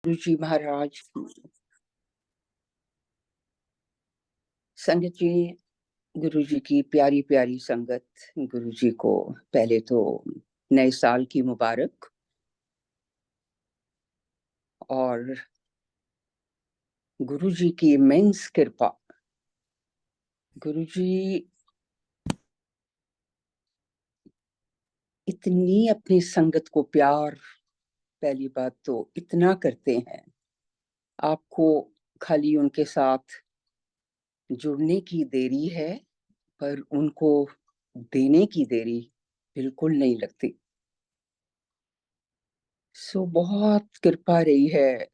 गुरु जी महाराज, संगत जी, गुरु जी की प्यारी प्यारी संगत। गुरु जी को पहले तो नए साल की मुबारक। और गुरु जी की इमेंस कृपा। गुरु जी इतनी अपनी संगत को प्यार, पहली बात तो इतना करते हैं, आपको खाली उनके साथ जुड़ने की देरी है, पर उनको देने की देरी बिल्कुल नहीं लगती। सो बहुत कृपा रही है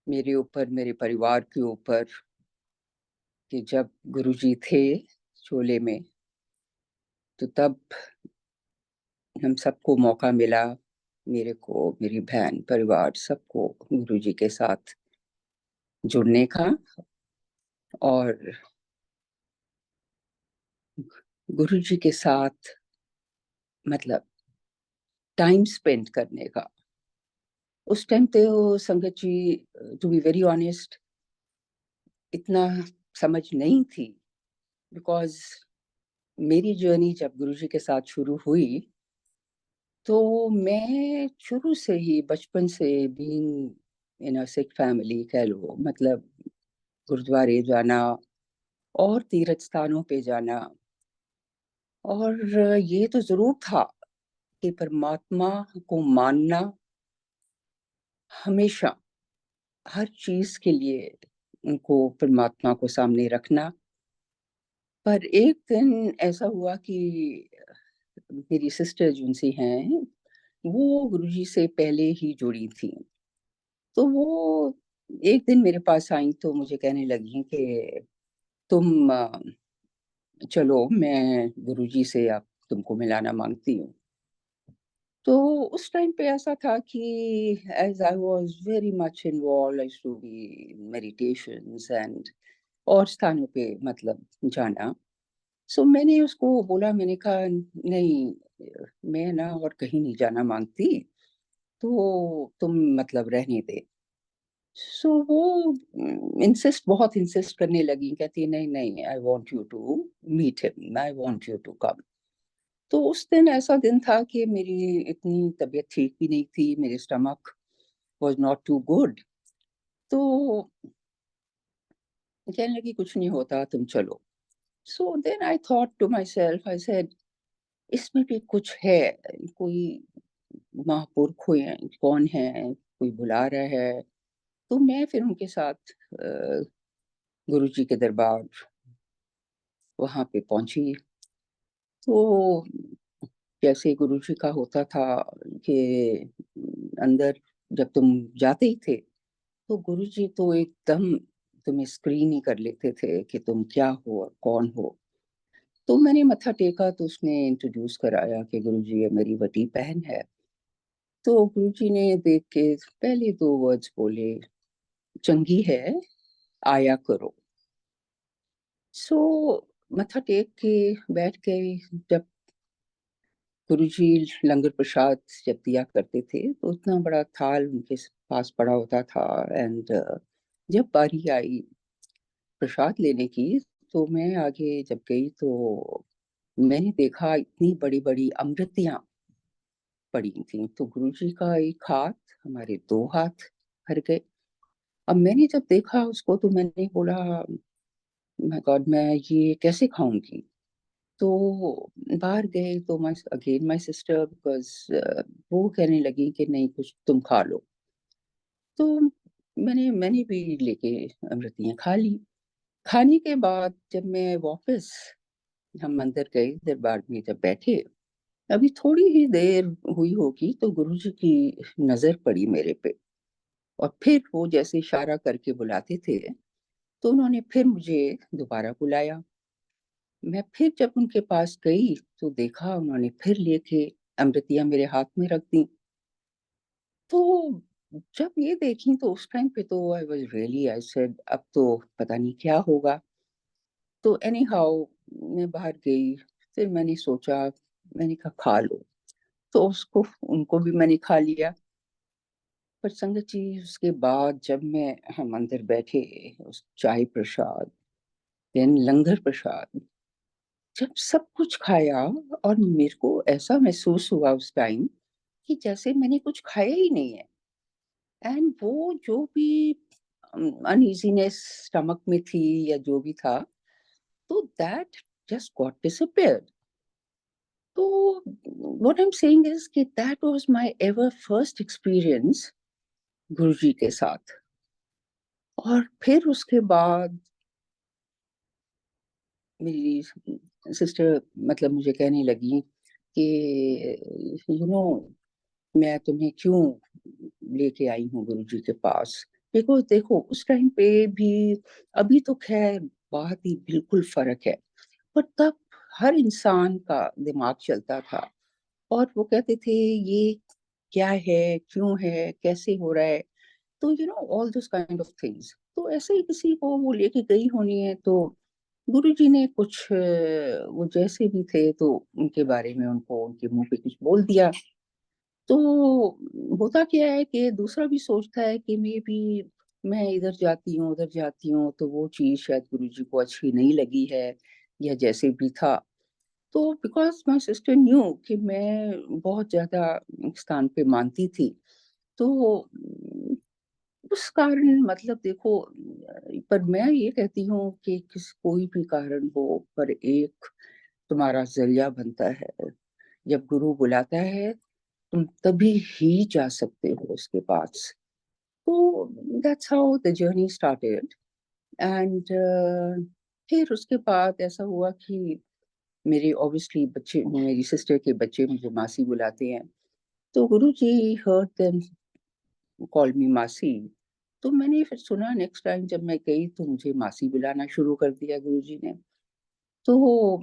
मेरे ऊपर, मेरे परिवार के ऊपर, कि जब गुरुजी थे शोले में, तो तब हम सबको मौका मिला, मेरे को, मेरी बहन, परिवार, सबको गुरुजी के साथ जुड़ने का और गुरुजी के साथ मतलब टाइम स्पेंड करने का। उस टाइम तो संगत जी, टू बी वेरी ऑनेस्ट, इतना समझ नहीं थी, बिकॉज मेरी जर्नी जब गुरुजी के साथ शुरू हुई, तो मैं शुरू से ही, बचपन से, being in a Sikh family कह लो, मतलब गुरुद्वारे जाना और तीर्थ स्थानों पे जाना, और ये तो जरूर था कि परमात्मा को मानना, हमेशा हर चीज के लिए उनको, परमात्मा को सामने रखना। पर एक दिन ऐसा हुआ कि मेरी सिस्टर जिनसी हैं, वो गुरुजी से पहले ही जुड़ी थी। तो वो एक दिन मेरे पास आई, तो मुझे कहने लगी कि तुम चलो, मैं गुरुजी से आप तुमको मिलाना मांगती हूँ। तो उस टाइम पे ऐसा था कि as I was very much involve, I to be meditations and और स्थानों पे मतलब जाना। सो मैंने उसको बोला, मैंने कहा नहीं, मैं ना और कहीं नहीं जाना मांगती, तो तुम मतलब रहने दे। सो वो बहुत इंसिस्ट करने लगी, कहती नहीं नहीं, I want you to meet him, I want you to come. तो उस दिन ऐसा दिन था कि मेरी इतनी तबीयत ठीक भी नहीं थी, मेरे stomach was not too good. तो कहने लगी कुछ नहीं होता, तुम चलो। So then I thought to my I said इसमें भी कुछ है, कोई महापुरुष है, कौन है, कोई बुला रहा है। तो मैं फिर उनके साथ गुरु जी के दरबार वहां पे पहुंची। तो जैसे गुरु जी का होता था कि अंदर जब तुम जाते ही थे, तो गुरु जी तो एकदम तुम्हें स्क्रीन ही कर लेते थे कि तुम क्या हो और कौन हो। तो मैंने मत्था टेका, तो उसने इंट्रोड्यूस कराया कि गुरु जी ये मेरी बड़ी बहन है। तो गुरु जी ने देख के पहले दो वर्ड्स बोले, चंगी है, आया करो। सो मत्था टेक के बैठ गए। जब गुरुजी लंगर प्रसाद जब दिया करते थे, तो इतना बड़ा थाल उनके पास पड़ा होता था। एंड जब बारी आई प्रसाद लेने की, तो मैं आगे जब गई, तो मैंने देखा इतनी बड़ी बड़ी अमृतियां पड़ी थी। तो गुरुजी का एक हाथ, हमारे दो हाथ भर गए। अब मैंने जब देखा उसको, तो मैंने बोला, माय गॉड, मैं ये कैसे खाऊंगी। तो बाहर गए, तो my again my sister, because वो कहने लगी कि नहीं, कुछ तुम खा लो। तो मैंने भी लेके अमृतियां खा ली। खाने के बाद जब मैं वापस, हम अंदर गए दरबार में, जब बैठे, अभी थोड़ी ही देर हुई होगी, तो गुरुजी की नजर पड़ी मेरे पे। और फिर वो जैसे इशारा करके बुलाते थे, तो उन्होंने फिर मुझे दोबारा बुलाया। मैं फिर जब उनके पास गई, तो देखा उन्होंने फिर लेके अमृतियां मेरे हाथ में रख दी। तो जब ये देखी, तो उस टाइम पे तो I was really, I said अब तो पता नहीं क्या होगा। तो एनी हाउ मैं बाहर गई। फिर मैंने सोचा, मैंने कहा खा लो। तो उसको, उनको भी मैंने खा लिया। पर संगत जी उसके बाद जब हम अंदर बैठे, उस चाय प्रसाद, देन लंगर प्रसाद, जब सब कुछ खाया, और मेरे को ऐसा महसूस हुआ उस टाइम कि जैसे मैंने कुछ खाया ही नहीं है। एंड वो जो भी अनईजीनेस स्टमक में थी या जो भी था, तो दैट जस्ट गॉट डिसअपीयर्ड। तो what I am saying is कि that was my ever first experience Guruji के साथ। और फिर उसके बाद मेरी सिस्टर मतलब मुझे कहने लगी कि यू नो मैं तुम्हें क्यों लेके आई हूँ गुरुजी के पास। बिकॉज देखो उस टाइम पे भी, अभी तो खैर बात ही बिल्कुल फर्क है, पर तब हर इंसान का दिमाग चलता था, और वो कहते थे ये क्या है, क्यों है, कैसे हो रहा है। तो all this kind of things, तो ऐसे ही किसी को वो लेके गई होनी है, तो गुरुजी ने कुछ वो जैसे भी थे तो उनके बारे में उनको उनके मुंह पे कुछ बोल दिया। तो होता क्या है कि दूसरा भी सोचता है कि मे बी मैं इधर जाती हूँ उधर जाती हूँ तो वो चीज शायद गुरुजी को अच्छी नहीं लगी है, या जैसे भी था। तो बिकॉज माय सिस्टर न्यू कि मैं बहुत ज्यादा स्थान पे मानती थी, तो उस कारण मतलब देखो, पर मैं ये कहती हूँ कि किस कोई भी कारण हो, पर एक तुम्हारा जरिया बनता है। जब गुरु बुलाता है तुम तभी ही जा सकते हो उसके पास। तो that's how the journey started. And फिर उसके बाद ऐसा हुआ कि मेरे ऑब्वियसली बच्चे, मेरी सिस्टर के बच्चे मुझे मासी बुलाते हैं, तो गुरु जी हर्ड देम कॉल मी मासी। तो मैंने फिर सुना नेक्स्ट टाइम जब मैं गई तो मुझे मासी बुलाना शुरू कर दिया गुरु जी ने। तो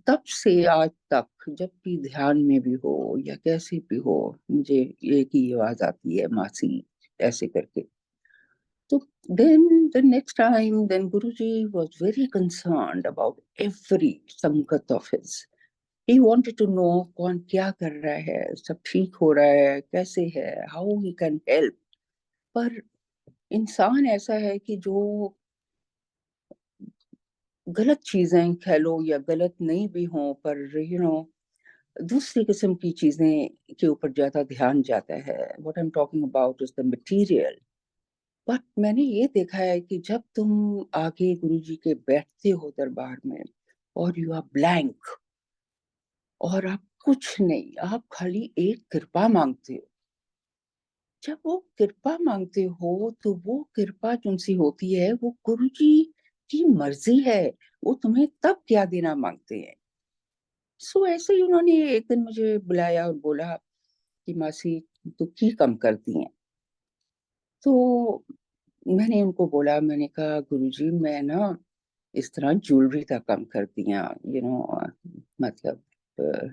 तब से आज तक जब भी ध्यान में भी हो या कैसे भी हो, मुझे एक ही आवाज आती है, मासी, ऐसे करके। तो then the next time, then Guruji was very concerned about every sangat of his. He wanted to know कौन क्या कर रहा है, सब ठीक हो रहा है, कैसे है, how he can help। पर इंसान ऐसा है कि जो गलत चीजें कह लो या गलत नहीं भी हो, पर दूसरी किस्म की चीजें के ऊपर ज्यादा ध्यान जाता है। What I am talking about is the material. But मैंने ये देखा है कि जब तुम आगे गुरुजी के बैठते हो दरबार में, और यू आर ब्लैंक, और आप कुछ नहीं, आप खाली एक कृपा मांगते हो। जब वो कृपा मांगते हो तो वो कृपा जिनसी होती है वो गुरुजी की मर्जी है, वो तुम्हें तब क्या देना मांगते हैं। सो ऐसे ही उन्होंने एक दिन मुझे बुलाया और बोला कि मासी तू की कम करती हैं। तो मैंने उनको बोला, मैंने कहा गुरुजी मैं ना इस तरह ज्वेलरी का कम करती हैं, मतलब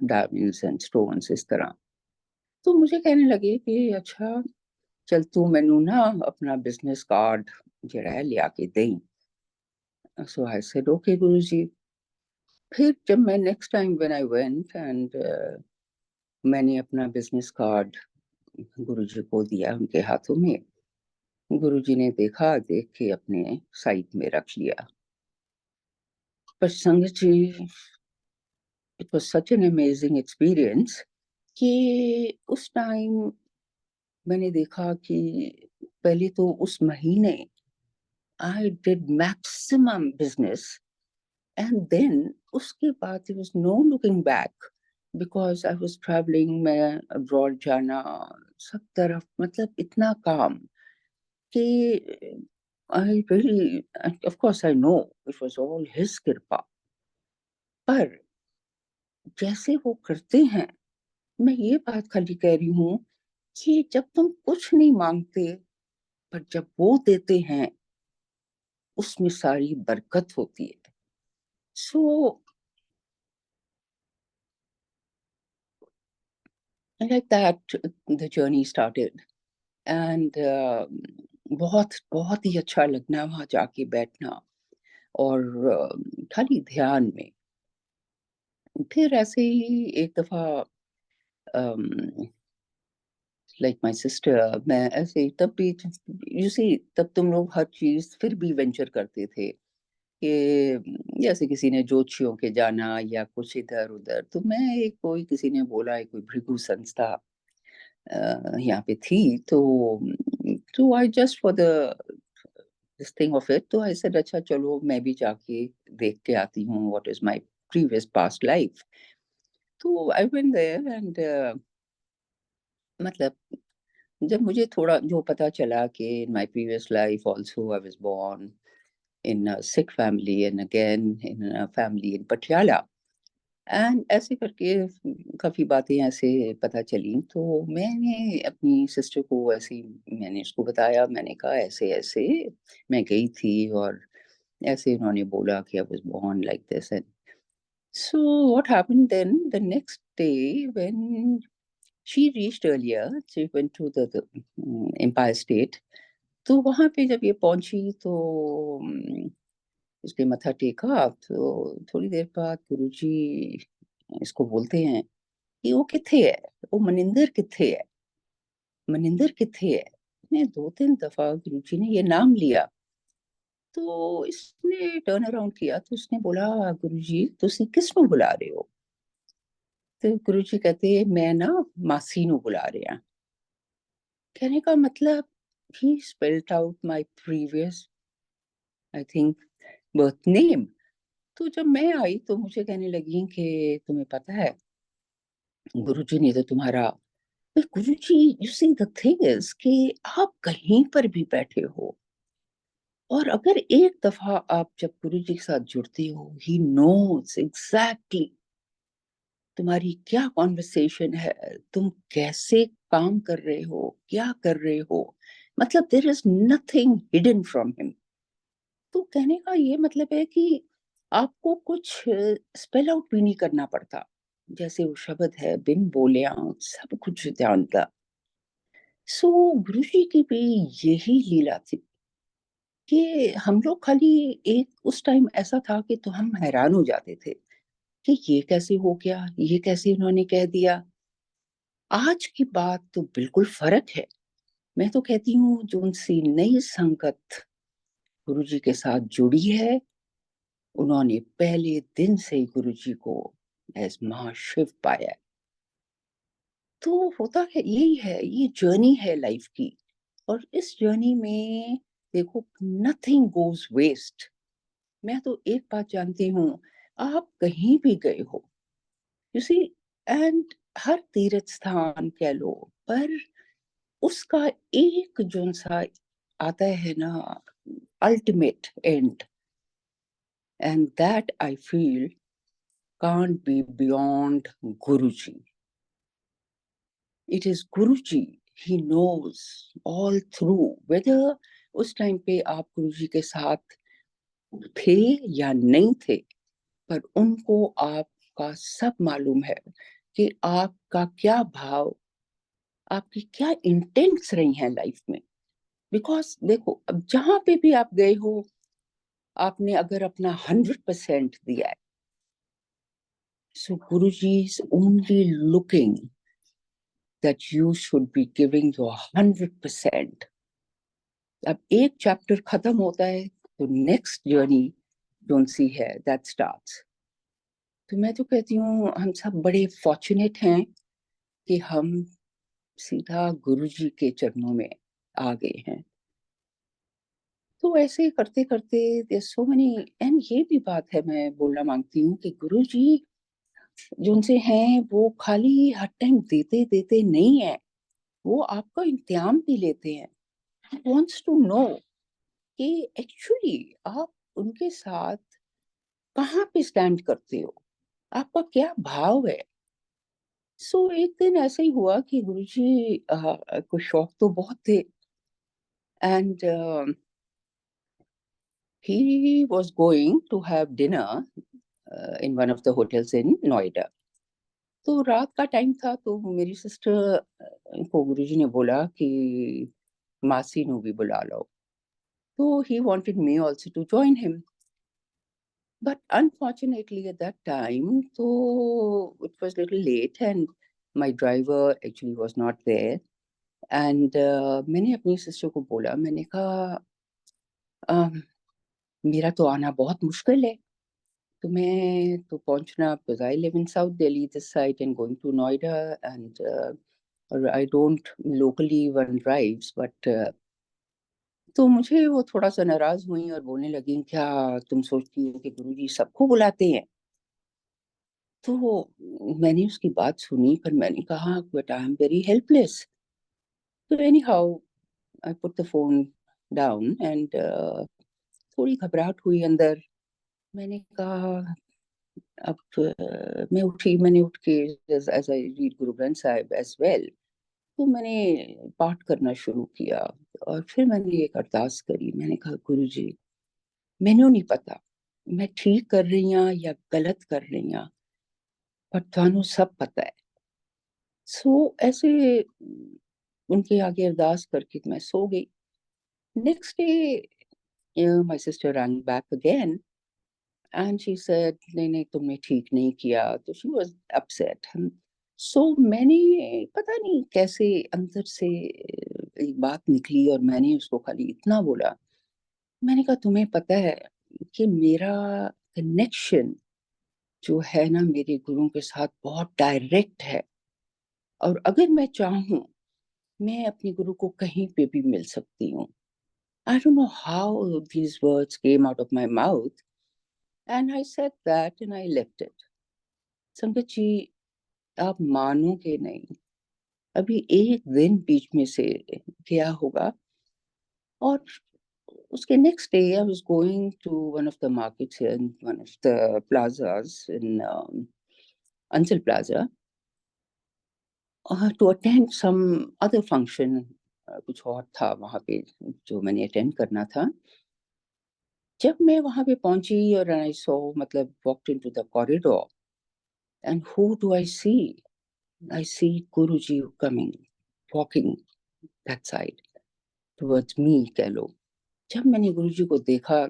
डायमंड्स एंड स्टोन्स इस तरह। तो मुझे कहने लगे कि अच्छा चल तू मैनू ना अपना बिजनेस कार्ड जरा है लिया के दें। सो आई सेड ओके गुरुजी। फिर जब मैं next time when I went and मैंने अपना बिजनेस कार्ड गुरुजी को दिया उनके हाथों में, गुरुजी ने देखा, देख के अपने साइड में रख लिया। पर संगत जी, it was such an amazing experience कि उस टाइम मैंने देखा कि पहले तो उस महीने I did maximum business, and then उसके बाद there was no looking back because I was traveling, मैं अब्रॉड जाना, सब तरफ मतलब इतना काम कि I really, of course I know it was all his कृपा। पर जैसे वो करते हैं, मैं ये बात खाली कह रही हूँ कि जब तुम कुछ नहीं मांगते, पर जब वो देते हैं उसमें सारी बरकत होती है। So like that the journey started. And बहुत बहुत ही अच्छा लगना वहां जाके बैठना, और खाली ध्यान में। फिर ऐसे ही एक दफा लाइक माई सिस्टर, मैं ऐसे तब भी, यू सी, तब तुम लोग हर चीज फिर भी वेंचर करते थे कि जैसे किसी ने ज्योतिषियों के जाना या कुछ इधर उधर, तो मैं एक कोई किसी ने बोला है कोई भृगु संस्था यहाँ पे थी, तो I just for the this thing of it, तो आई सेड अच्छा चलो मैं भी जाके देख के आती हूँ what is my previous past life. तो आई वेंट देयर एंड मतलब जब मुझे थोड़ा जो पता चला कि in my previous life also I was born in a Sikh family and again in a family in Patiala, and ऐसे करके काफ़ी बातें ऐसे पता चली, तो मैंने अपनी सिस्टर को ऐसे ही मैंने उसको बताया, मैंने कहा ऐसे-ऐसे मैं गई थी और ऐसे उन्होंने बोला कि I was born like this and so what happened then the next day when she reached earlier, she went to the Empire State, तो वहाँ पे जब ये पहुँची तो उसने मत्था टेका, तो थोड़ी देर बाद गुरुजी इसको बोलते हैं कि वो किथे है, वो मनिंदर किथे है, मनिंदर किथे है। ने 2-3 दफ़ा गुरुजी ने ये नाम लिया, तो इसने टर्न अराउंड किया तो उसने बोला गुरुजी तुसी किसनू बुला रहे हो? तो गुरुजी कहते मैं ना मासी नू बुला रहे हैं। कहने का मतलब ही spelled out my previous I think birth name. तो जब मैं आई तो मुझे कहने लगी कि तुम्हें पता है गुरुजी ने तो तुम्हारा, Guruji you see the thing is कि आप कहीं पर भी बैठे हो और अगर एक दफा आप जब गुरुजी के साथ जुड़ते हो ही नोज एग्जैक्टली तुम्हारी क्या कॉन्वर्सेशन है, तुम कैसे काम कर रहे हो, क्या कर रहे हो, मतलब there is nothing hidden from him. तो कहने का ये मतलब है कि आपको कुछ स्पेल आउट भी नहीं करना पड़ता, जैसे वो शब्द है बिन बोले सब कुछ जानता। सो गुरुजी की भी यही लीला थी कि हम लोग खाली एक उस टाइम ऐसा था कि तो हम हैरान हो जाते थे कि ये कैसे हो गया, ये कैसे उन्होंने कह दिया। आज की बात तो बिल्कुल फर्क है। मैं तो कहती हूँ जो उनसी नई संगत गुरुजी के साथ जुड़ी है, उन्होंने पहले दिन से ही गुरुजी को एज महाशिव पाया है। तो होता है यही है, ये जर्नी है लाइफ की, और इस जर्नी में देखो नथिंग गोज वेस्ट। मैं तो एक बात जानती हूँ, आप कहीं भी गए हो यू सी, एंड हर तीर्थ स्थान कह लो, पर उसका एक जोन सा आता है ना ultimate and, and that I feel can't be beyond Guruji. It is Guruji. He knows all through whether उस टाइम पे आप गुरुजी के साथ थे या नहीं थे, पर उनको आपका सब मालूम है कि आपका क्या भाव, आपकी क्या इंटेंट्स रही हैं लाइफ में। बिकॉज देखो अब जहां पे भी आप गए हो, आपने अगर अपना 100% दिया है, so Guruji is only looking that you should be giving your 100%। अब एक चैप्टर खत्म होता है तो नेक्स्ट जर्नी जोन सी है दैट स्टार्ट्स। तो मैं तो कहती हूँ हम सब बड़े फॉर्चुनेट हैं कि हम सीधा गुरुजी के चरणों में आ गए हैं। तो ऐसे करते करते देयर सो मेनी, एंड ये भी बात है मैं बोलना मांगती हूँ कि गुरुजी जो उनसे हैं वो खाली हर टाइम देते देते नहीं है, वो आपका इंतजाम भी लेते हैं। ही वांट्स टू नो कि एक्चुअली आप उनके साथ कहाँ पे स्टैंड करते हो, आपका क्या भाव है। सो एक दिन ऐसे ही हुआ कि गुरुजी को शौक तो बहुत थे, and he was going to have dinner in one of the hotels in Noida. तो रात का टाइम था, तो मेरी सिस्टर को गुरुजी ने बोला कि मासी नु भी बुला लो, तो he wanted me also to join him. But unfortunately at that time, so it was little late and my driver actually was not there. And मैंने अपनी सिस्टर को बोला, मैंने कहा मेरा तो आना बहुत मुश्किल है, तो मैं तो पहुंचना, because I live in South Delhi this side and going to Noida, and I don't locally one drives but तो मुझे वो थोड़ा सा नाराज हुई और बोलने लगी, क्या तुम सोचती हो कि गुरुजी सबको बुलाते हैं? तो मैंने उसकी बात सुनी, पर मैंने कहा but I am very helpless. तो anyhow I put the phone down and थोड़ी घबराहट हुई अंदर। मैंने कहा अब मैं उठी, मैंने उठ के as I read Guru Granth Sahib as well, तो मैंने पाठ करना शुरू किया। और फिर मैंने एक अरदास करी, मैंने कहा गुरु जी, मैंने नहीं पता मैं ठीक कर रही हूँ या गलत कर रही हूँ, पर थानू सब पता है। सो ऐसे उनके आगे अरदास करके मैं सो गई। Next day my sister wrong back again and she said नहीं नहीं तुमने ठीक नहीं किया, तो शी वाज अपसेट। सो मैंने पता नहीं कैसे अंदर से एक बात निकली और मैंने उसको खाली इतना बोला, मैंने कहा तुम्हें पता है कि मेरा कनेक्शन जो है ना मेरे गुरु के साथ बहुत डायरेक्ट है, और अगर मैं चाहूँ मैं अपने गुरु को कहीं पे भी मिल सकती हूँ। I don't know how these words came out of my mouth, and I said that and I left it. संगत जी, आप मानोगे नहीं, अभी एक दिन बीच में से गया होगा, और उसके next day I was going to one of the markets here in one of the plazas in Anchal Plaza to attend some other function, कुछ और था वहाँ पे जो मैंने अटेंड करना था। जब मैं वहाँ पे पहुंची और आई सॉ, मतलब walked into the corridor, and who do I see Guruji coming, walking that side towards me कह लो। जब मैंने गुरुजी को देखा,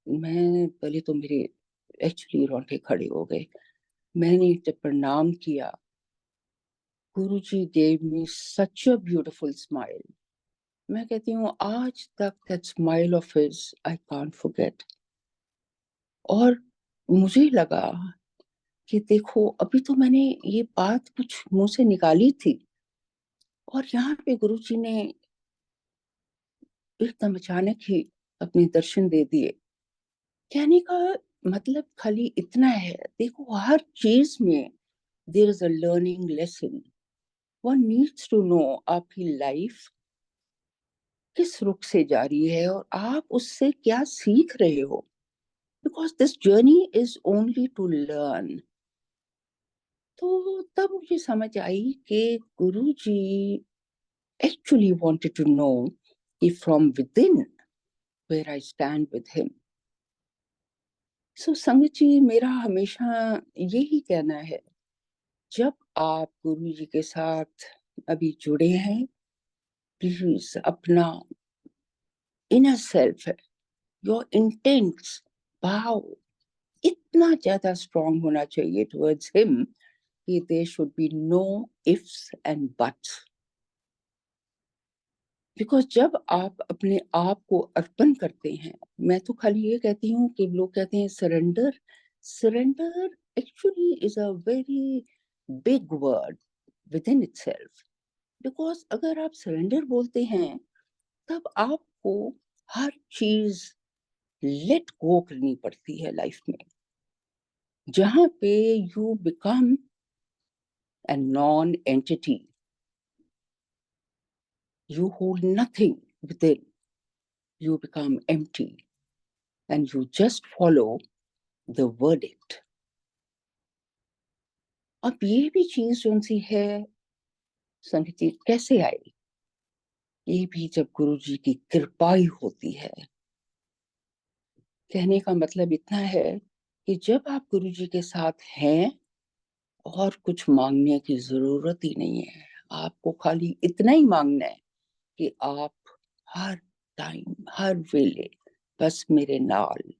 मैं पहले तो मेरे एक्चुअली रोंगटे खड़े हो गए। मैंने जब प्रणाम किया, गुरुजी gave me such a beautiful smile। मैं कहती हूँ आज तक that smile of his I can't forget। और मुझे लगा कि देखो अभी तो मैंने ये बात कुछ मुंह से निकाली थी, और यहाँ पे गुरुजी ने एकदम अचानक ही अपने दर्शन दे दिए। कहने का मतलब खाली इतना है, देखो हर चीज में there is a learning lesson. One needs to know आपकी लाइफ किस रुख से जा रही है और आप उससे क्या सीख रहे हो, because this journey is only to learn. तो तब मुझे समझ आई कि गुरुजी actually wanted to know if from within where I stand with him। So संगत जी, मेरा हमेशा यही कहना है, जब आप गुरु जी के साथ अभी जुड़े हैं, प्लीज अपना इनर सेल्फ है, योर इंटेंट्स, भाव इतना ज्यादा स्ट्रांग होना चाहिए टुवर्ड्स हिम कि there should be no ifs and buts. Because जब आप अपने आप को अर्पण करते हैं, मैं तो खाली ये कहती हूँ कि लोग कहते हैं surrender, surrender actually is a very big word with in itself. Because अगर आप सरेंडर बोलते हैं, तब आपको हर चीज लेट गो करनी पड़ती है लाइफ में, जहां पे you become a non-entity, you hold nothing within, you become empty and you just follow the verdict। अब ये भी चीज जो सी है संगति कैसे आई, ये भी जब गुरु जी की कृपा ही होती है। कहने का मतलब इतना है कि जब आप गुरु जी के साथ हैं, और कुछ मांगने की जरूरत ही नहीं है, आपको खाली इतना ही मांगना है कि आप हर टाइम हर वेले बस मेरे नाल।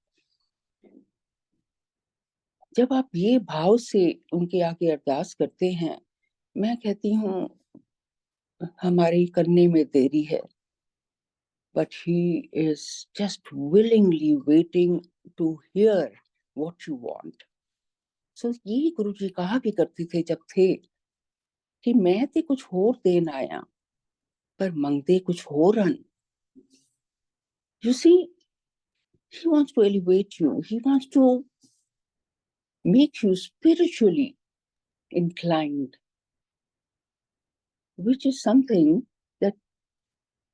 जब आप ये भाव से उनके आगे अरदास करते हैं, मैं कहती हूँ हमारी करने में देरी है, but he is just willingly waiting to hear what you want. So ये गुरुजी कहा भी करते थे जब थे कि मैं ते कुछ होर देन आया पर मंगते कुछ होर हन. You see, he wants to elevate you. He wants to make you spiritually inclined, which is something that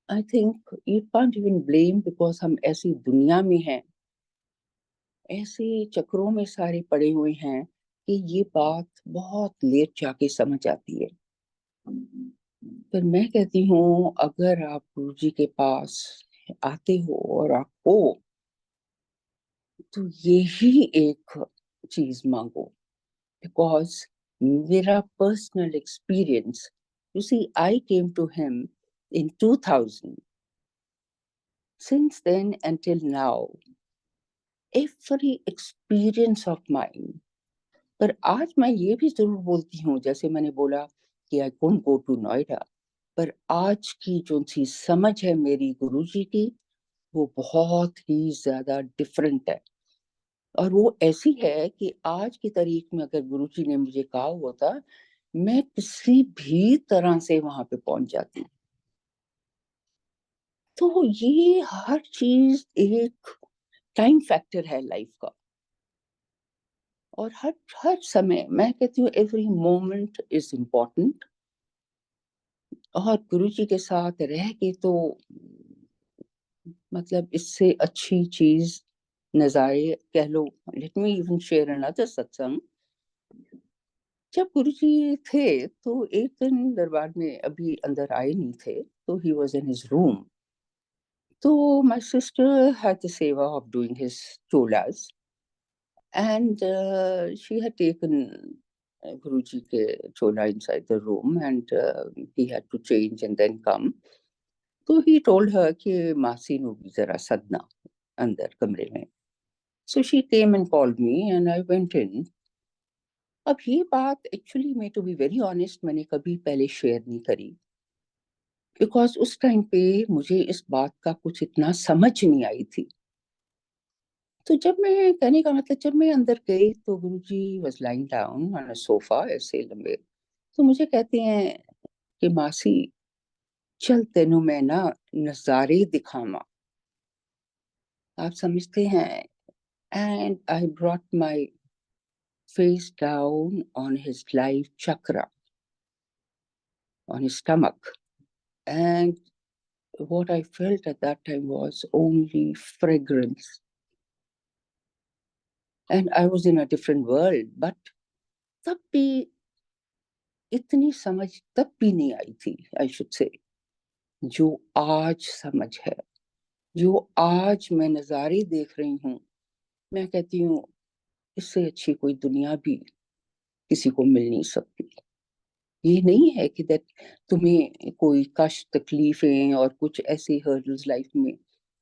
I think you can't even blame, because हम ऐसी दुनिया में हैं, ऐसे चक्रों में सारे पड़े हुए हैं कि ये बात बहुत लेट जाके समझ आती है. पर मैं कहती हूँ, अगर आप गुरु जी के पास आते हो और आप हो, तो यही एक चीज मांगो. बिकॉज मेरा personal experience, you see, I came to him in 2000. Since then until now, every experience of mine. पर आज मैं ये भी जरूर बोलती हूँ, जैसे मैंने बोला कि I couldn't go to Noida, पर आज की जो सी समझ है मेरी गुरुजी की, वो बहुत ही ज्यादा डिफरेंट है. और वो ऐसी है कि आज की तारीख में अगर गुरुजी ने मुझे कहा होता, मैं किसी भी तरह से वहां पे पहुंच जाती. तो ये हर चीज एक टाइम फैक्टर है लाइफ का. और हर हर समय मैं कहती हूँ, एवरी मोमेंट इज इम्पोर्टेंट. और गुरुजी के साथ रह के तो मतलब इससे अच्छी चीज नजारे कह लो. Let me even share another satsang. जब गुरुजी थे तो एक दिन दरबार में अभी अंदर आए नहीं थे, तो he was in his room. तो माय सिस्टर हैड द सेवा of doing his cholas, and she had taken Guruji ke chola inside the room, and he had to change and then come. So he told her कि मासी नु भी जरा सदना अंदर कमरे में. So she came and called me and I went in. अब ये बात एक्चुअली मैं, टू बी वेरी ऑनेस्ट, मैंने कभी पहले शेयर नहीं करी, बिकॉज उस टाइम पे मुझे इस बात का कुछ इतना समझ नहीं आई थी. तो जब मैं, कहने का मतलब, जब मैं अंदर गई तो Guruji was lying down on a sofa ऐसे लंबे. तो मुझे कहते हैं कि मासी, चल तेनू मैं ना नजारे दिखावा. आप समझते हैं. And I brought my face down on his life chakra, on his stomach. And what I felt at that time was only fragrance. And I was in a different world. But तब भी इतनी समझ तब भी नहीं आई थी, I should say, जो आज समझ है, जो आज मैं नज़ारे देख रही हूँ. मैं कहती हूँ, इससे अच्छी कोई दुनिया भी किसी को मिल नहीं सकती. ये नहीं है कि दैट तुम्हें कोई कष्ट, तकलीफें और कुछ ऐसे हर्डल्स लाइफ में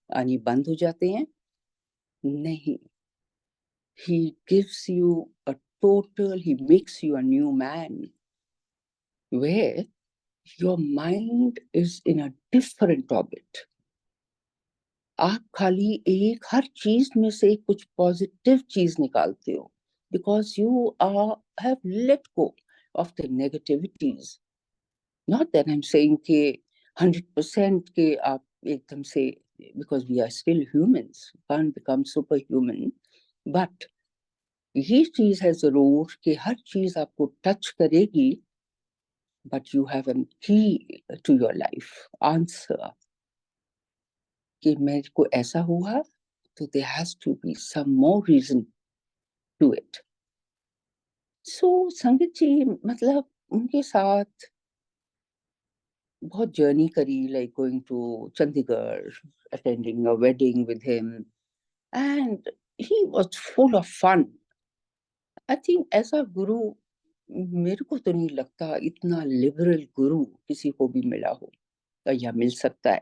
आनी बंद हो जाते हैं. नहीं. He gives you a total, he makes you a new man, where your mind is in a different orbit. आप खाली एक हर चीज में से कुछ पॉजिटिव चीज निकालते हो, because you are have let go of the negativities. Not that I'm saying कि 100% के आप एकदम से, because we are still humans, can't become superhuman. But ये चीज है जरूर कि हर चीज आपको टच करेगी. But you have a key to your life answer कि मेरे को ऐसा हुआ, तो there has to be some more reason to it. So संगत जी, मतलब उनके साथ बहुत जर्नी करी, like going to Chandigarh, attending a wedding with him, and he was full of fun. I think ऐसा गुरु मेरे को तो नहीं लगता इतना लिबरल गुरु किसी को भी मिला हो या मिल सकता है.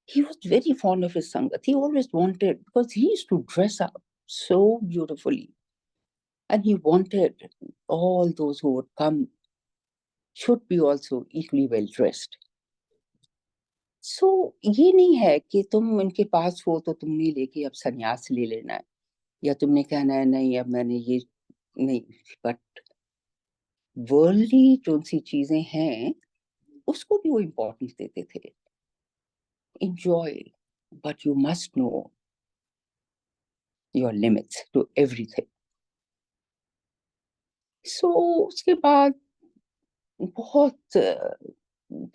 He was very fond of his sangat. He always wanted, because he used to dress up so beautifully, and he wanted all those who would come should be also equally well dressed. So ये नहीं है कि तुम उनके पास हो तो तुमने लेके अब संन्यास ले लेना है, या तुमने कहना है नहीं अब मैंने ये नहीं, बट वर्ल्डली जो सी चीजें हैं उसको भी वो इम्पोर्टेंस देते थे. Enjoy, but you must know your limits to everything. So उसके बाद बहुत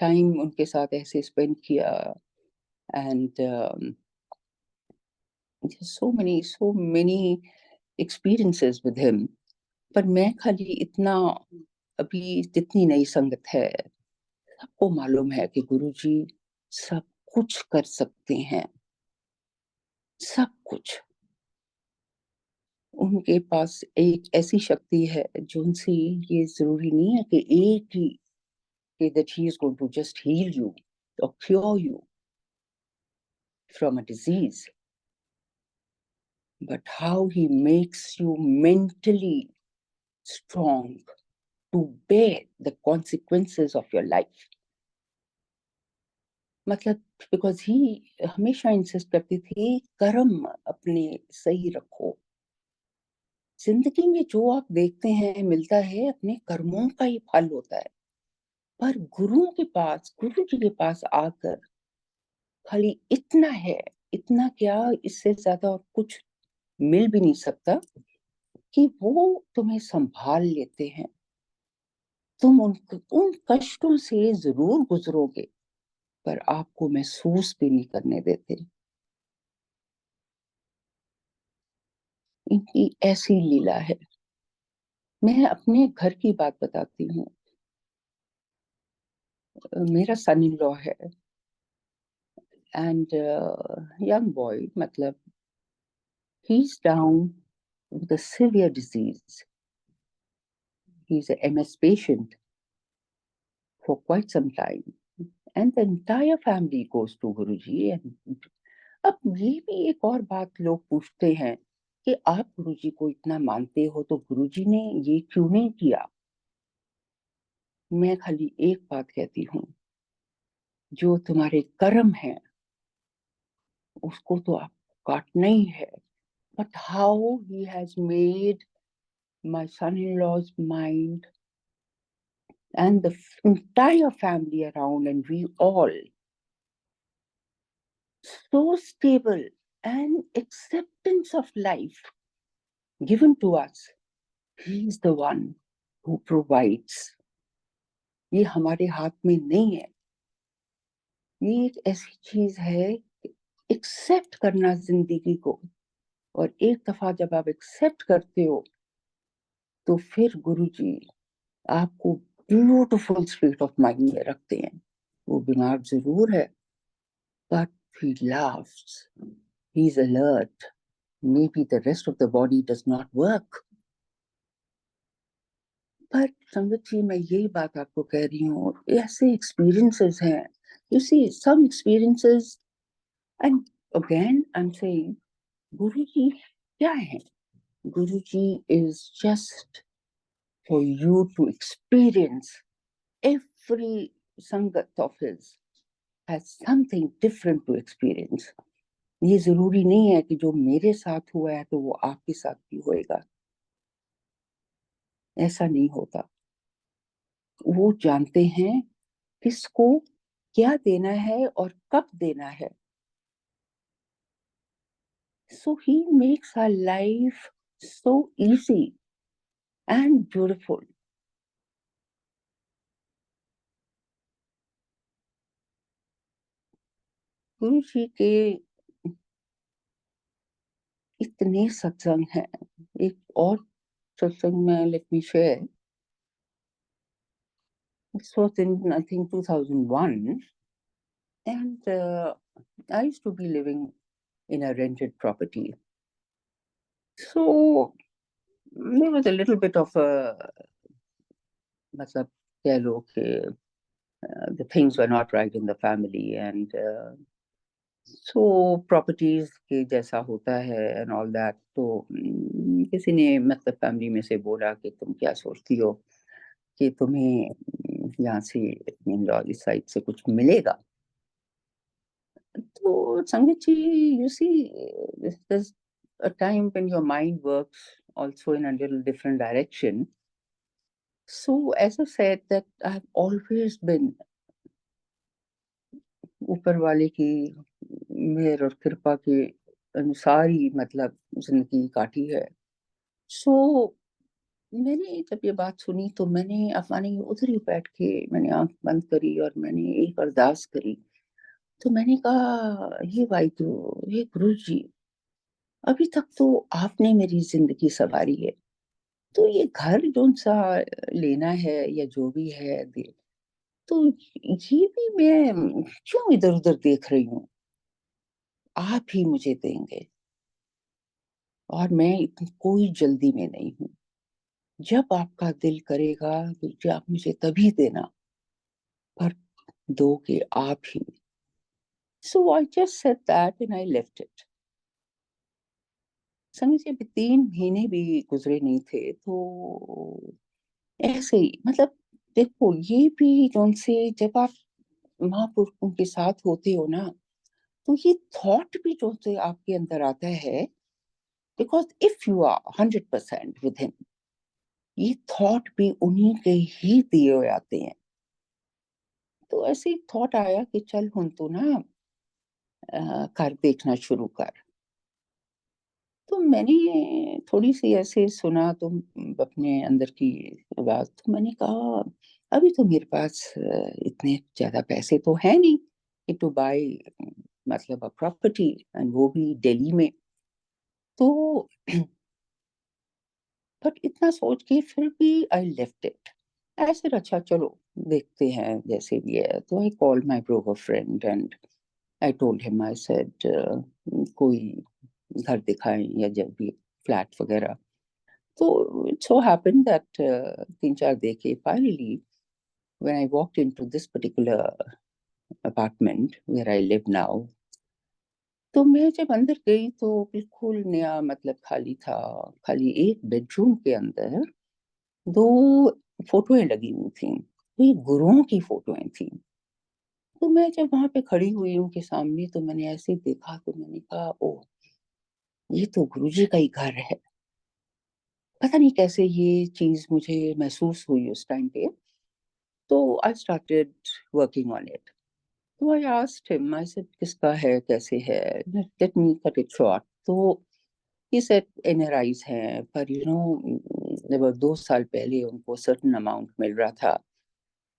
टाइम उनके साथ ऐसे स्पेंड किया, and so many experiences with him. पर मैं खाली इतना, अभी जितनी नई संगत है सबको मालूम है कि गुरुजी सब कुछ कर सकते हैं, सब कुछ. उनके पास एक ऐसी शक्ति है जो उनसे ये जरूरी नहीं है कि एक ही कि that he is going to just heal you or cure you from a disease, but how he makes you mentally strong to bear the consequences of your life. मतलब because he हमेशा इंसिस्ट करते थे कर्म अपने सही रखो. जिंदगी में जो आप देखते हैं मिलता है अपने कर्मों का ही फल होता है. पर गुरुओं के पास, गुरु जी के पास आकर खाली इतना है, इतना क्या, इससे ज्यादा और कुछ मिल भी नहीं सकता, कि वो तुम्हें संभाल लेते हैं. तुम उन कष्टों से जरूर गुजरोगे पर आपको महसूस भी नहीं करने देते. इनकी ऐसी लीला है. मैं अपने घर की बात बताती हूँ. मेरा सन इन लॉ है, एंड यंग बॉय, मतलब he is down with a severe disease. He's a MS patient for quite some time, and the entire family goes to Guruji. And अब ये भी एक और बात लोग पूछते हैं कि आप गुरुजी को इतना मानते हो तो गुरुजी ने ये क्यों नहीं किया. मैं खाली एक बात कहती हूँ, जो तुम्हारे कर्म है उसको तो आप काटना ही है. But how he has made my son-in-law's mind and the entire family around and we all so stable, and acceptance of life given to us. He is the one who provides. ये हमारे हाथ में नहीं है. ये एक ऐसी चीज है, एक्सेप्ट करना जिंदगी को. और एक दफा जब आप एक्सेप्ट करते हो तो फिर गुरुजी आपको ब्यूटीफुल स्टेट ऑफ माइंड में रखते हैं. वो बीमार जरूर है but he laughs, he's alert. Maybe the rest of the body does not work. पर संगत जी मैं यही बात आपको कह रही हूँ, ऐसे एक्सपीरियंसेस हैं. You see some experiences, and again I'm saying Guruji क्या है. Guruji is just for you to experience. Every sangat of his has something different to experience. ये जरूरी नहीं है कि जो मेरे साथ हुआ है तो वो आपके साथ भी होएगा. ऐसा नहीं होता. वो जानते हैं किसको क्या देना है और कब देना है. So he makes our life so easy and beautiful. गुरु जी के इतने सत्संग हैं. एक और सत्संग में let me share. This was in I think 2001, and I used to be living in a rented property. So there was a little bit of a, मतलब कह लो कि the things were not right in the family, and so properties के जैसा होता है and all that. तो किसी ने मतलब फैमिली में से बोला कि तुम क्या सोचती हो कि तुम्हें यहाँ से इन-लॉ इस साइड से कुछ मिलेगा। तो संगत जी, you see, there's a time when your mind works also in a little different direction. So as I said that I have always been ऊपर वाले की मेहर और कृपा के अनुसार ही मतलब जिंदगी काटी है। सो मैंने जब ये बात सुनी तो मैंने अपने उधर ही बैठ के मैंने आंख बंद करी और मैंने एक अरदास करी। तो मैंने कहा, हे वाहिगुरु, हे गुरु जी, अभी तक तो आपने मेरी जिंदगी संवारी है, तो ये घर जोन सा लेना है या जो भी है दे, तो ये भी मैं क्यों इधर उधर देख रही हूँ, आप ही मुझे देंगे और मैं इतनी कोई जल्दी में नहीं हूँ। जब आपका दिल करेगा तो आप मुझे तभी देना, पर दोगे आप ही। So I just said that and I left it. समझिए अभी 3 महीने भी गुजरे नहीं थे तो ऐसे ही मतलब, देखो ये भी जौन से जब आप महापुरुषों के साथ होते हो ना, तो ये थॉट भी जो से आपके अंदर आता है, because if you are 100% with him, ये थॉट भी उन्हीं के ही दिए हुए आते हैं। तो ऐसे ही थॉट आया कि चल हम तो ना कर देखना शुरू कर। तो मैंने थोड़ी सी ऐसे सुना तो अपने अंदर की बात, तो मैंने कहा अभी तो मेरे पास इतने ज्यादा पैसे तो है नहीं कि टू बाय मतलब अ प्रॉपर्टी, एंड वो भी दिल्ली में। तो बट इतना सोच के फिर भी आई लेफ्ट इट। ऐसे अच्छा चलो देखते हैं जैसे भी है। तो I called my broker friend and I told him, I said कोई घर दिखाएं या जब भी फ्लैट वगैरह। So it so happened that 3-4 देखे finally when I walked into this particular apartment where I live now, तो मैं जब अंदर गई तो बिल्कुल नया मतलब खाली था। खाली एक बेडरूम के अंदर 2 फोटोएं लगी हुई थी। तो ये गुरुओं की फोटोएं थी। तो मैं जब वहां पे खड़ी हुई उनके सामने तो मैंने ऐसे देखा तो मैंने कहा, ओह, ये तो गुरुजी का ही घर है। पता नहीं कैसे ये चीज मुझे महसूस हुई उस टाइम पे। तो I started working on it. तो I asked him, I said किसका है, कैसे है, let me cut it short. तो ही सेड एनआरआईज हैं, पर यू नो 2 साल पहले उनको सर्टेन अमाउंट मिल रहा था,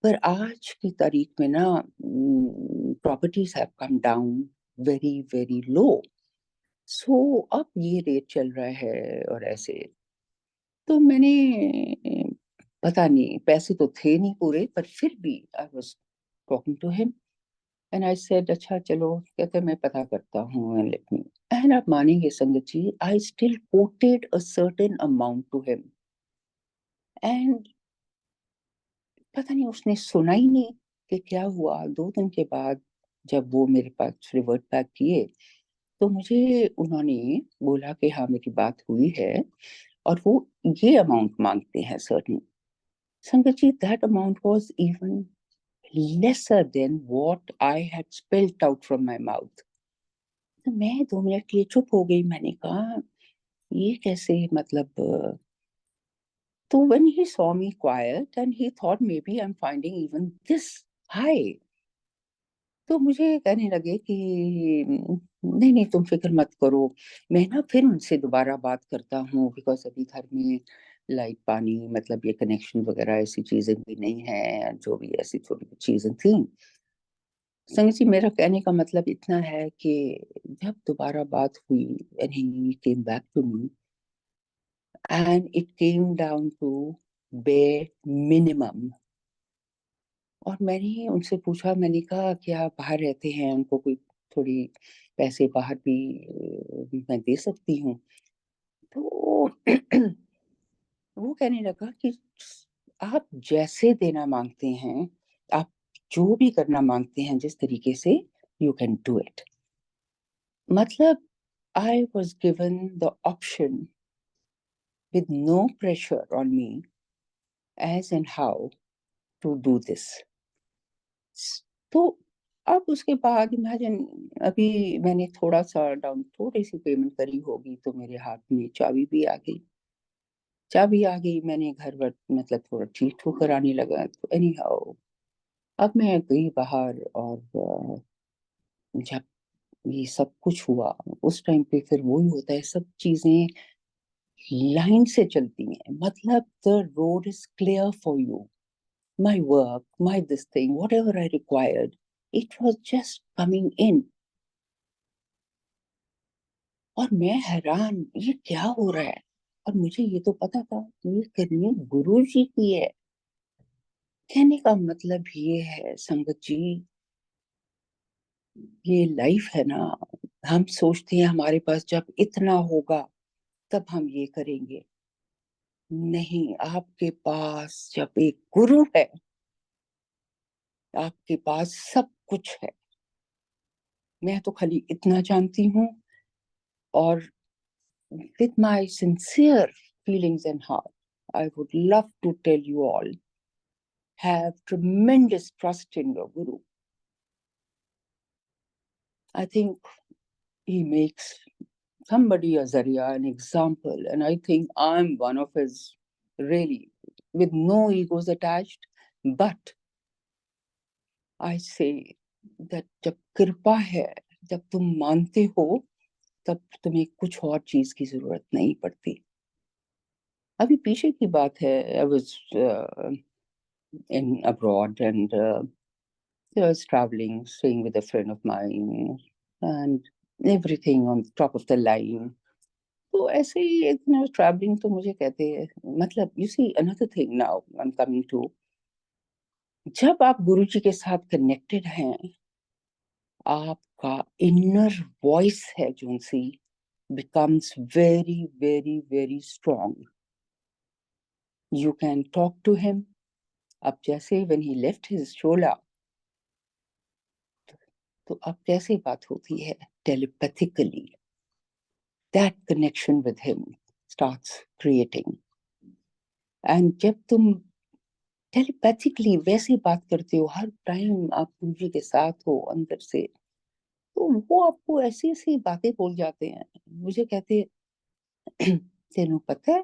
पर आज की तारीख में ना properties have come down very very low. So अब ये रेट चल रहा है और ऐसे। तो मैंने पता नहीं, पैसे तो थे नहीं पूरे, पर फिर भी I was talking to him and I said अच्छा चलो, कहते मैं पता करता हूँ एंड लेट मी। एंड आप मानेंगे संगत जी, I still quoted a certain amount to him and पता नहीं उसने सुना ही नहीं कि क्या हुआ। 2 दिन के बाद जब वो मेरे पास रिवर्ट बैक किए तो मुझे उन्होंने बोला कि हाँ मेरी बात हुई है और वो ये अमाउंट मांगते हैं सर्टेन। संगत जी, that amount was even lesser than what I had spelled out from my mouth. तो मैं 2 मिनट के लिए चुप हो गई। मैंने कहा ये कैसे मतलब तो when he saw me quiet and he thought maybe I'm finding even this high, तो मुझे कहने लगे कि नहीं नहीं तुम फिक्र मत करो, मैं ना फिर उनसे दोबारा बात करता हूँ, बिकॉज अभी घर में लाइट पानी मतलब ये कनेक्शन वगैरह ऐसी चीजें भी नहीं है, जो भी ऐसी थोड़ी चीजें थी। संगत जी, मेरा कहने का मतलब इतना है कि जब दोबारा बात हुई and he came back to me and it came down to bare minimum। और मैंने उनसे पूछा, मैंने कहा क्या बाहर रहते हैं, उनको कोई थोड़ी पैसे बाहर भी मैं दे सकती हूँ। तो वो कहने लगा कि आप जैसे देना मांगते हैं, आप जो भी करना मांगते हैं जिस तरीके से, यू कैन डू इट। मतलब I was given the option with no pressure on me as and how. to do this. तो अब उसके बाद इमेजिन, अभी मैंने थोड़ी सी पेमेंट करी होगी तो मेरे हाथ में चाबी भी आ गई। मैंने घर वर मतलब थोड़ा ठीक होकर आने लगा। तो एनी हाउ अब मैं गई बाहर, और जब ये सब कुछ हुआ उस टाइम पे फिर वही होता है, सब चीजें लाइन से चलती हैं। मतलब the road is clear for you, my work, my this thing, whatever I required, it was just coming in. और मैं हैरान, ये क्या हो रहा है। और मुझे ये तो पता था ये करनी गुरु जी की है। कहने का मतलब ये है संगत जी, ये लाइफ है ना। हम सोचते हैं हमारे पास जब इतना होगा तब हम ये करेंगे। नहीं, आपके पास जब एक गुरु है, आपके पास सब कुछ है। मैं तो खाली इतना जानती हूँ, और with my sincere feelings and heart, I would love to tell you all, have tremendous trust in your Guru. I think he makes somebody a Zariya, an example, and I think I'm one of his, really, with no egos attached. But I say that जब कृपा है, जब तुम मानते हो, तब तुम्हें कुछ और चीज की जरूरत नहीं पड़ती। अभी पीछे की बात है, I was in abroad, and I was traveling, staying with a friend of mine, and everything on top of the line. तो ऐसे ही एक दिन ट्रैवलिंग, तो मुझे कहते हैं, मतलब you see another thing, now I am coming to, जब आप गुरु जी के साथ कनेक्टेड हैं, आपका इनर वॉइस है जो सी becomes very very very strong. You can talk to him. अब जैसे when he left his chola, तो अब कैसे बात होती है, telepathically that connection with him starts creating. And जब तुम टेलीपैथिकली वैसे बात करते हो, हर टाइम आप गुरु जी के साथ हो अंदर से, तो वो आपको ऐसी ऐसी बातें बोल जाते हैं। मुझे कहते तेनू पता है,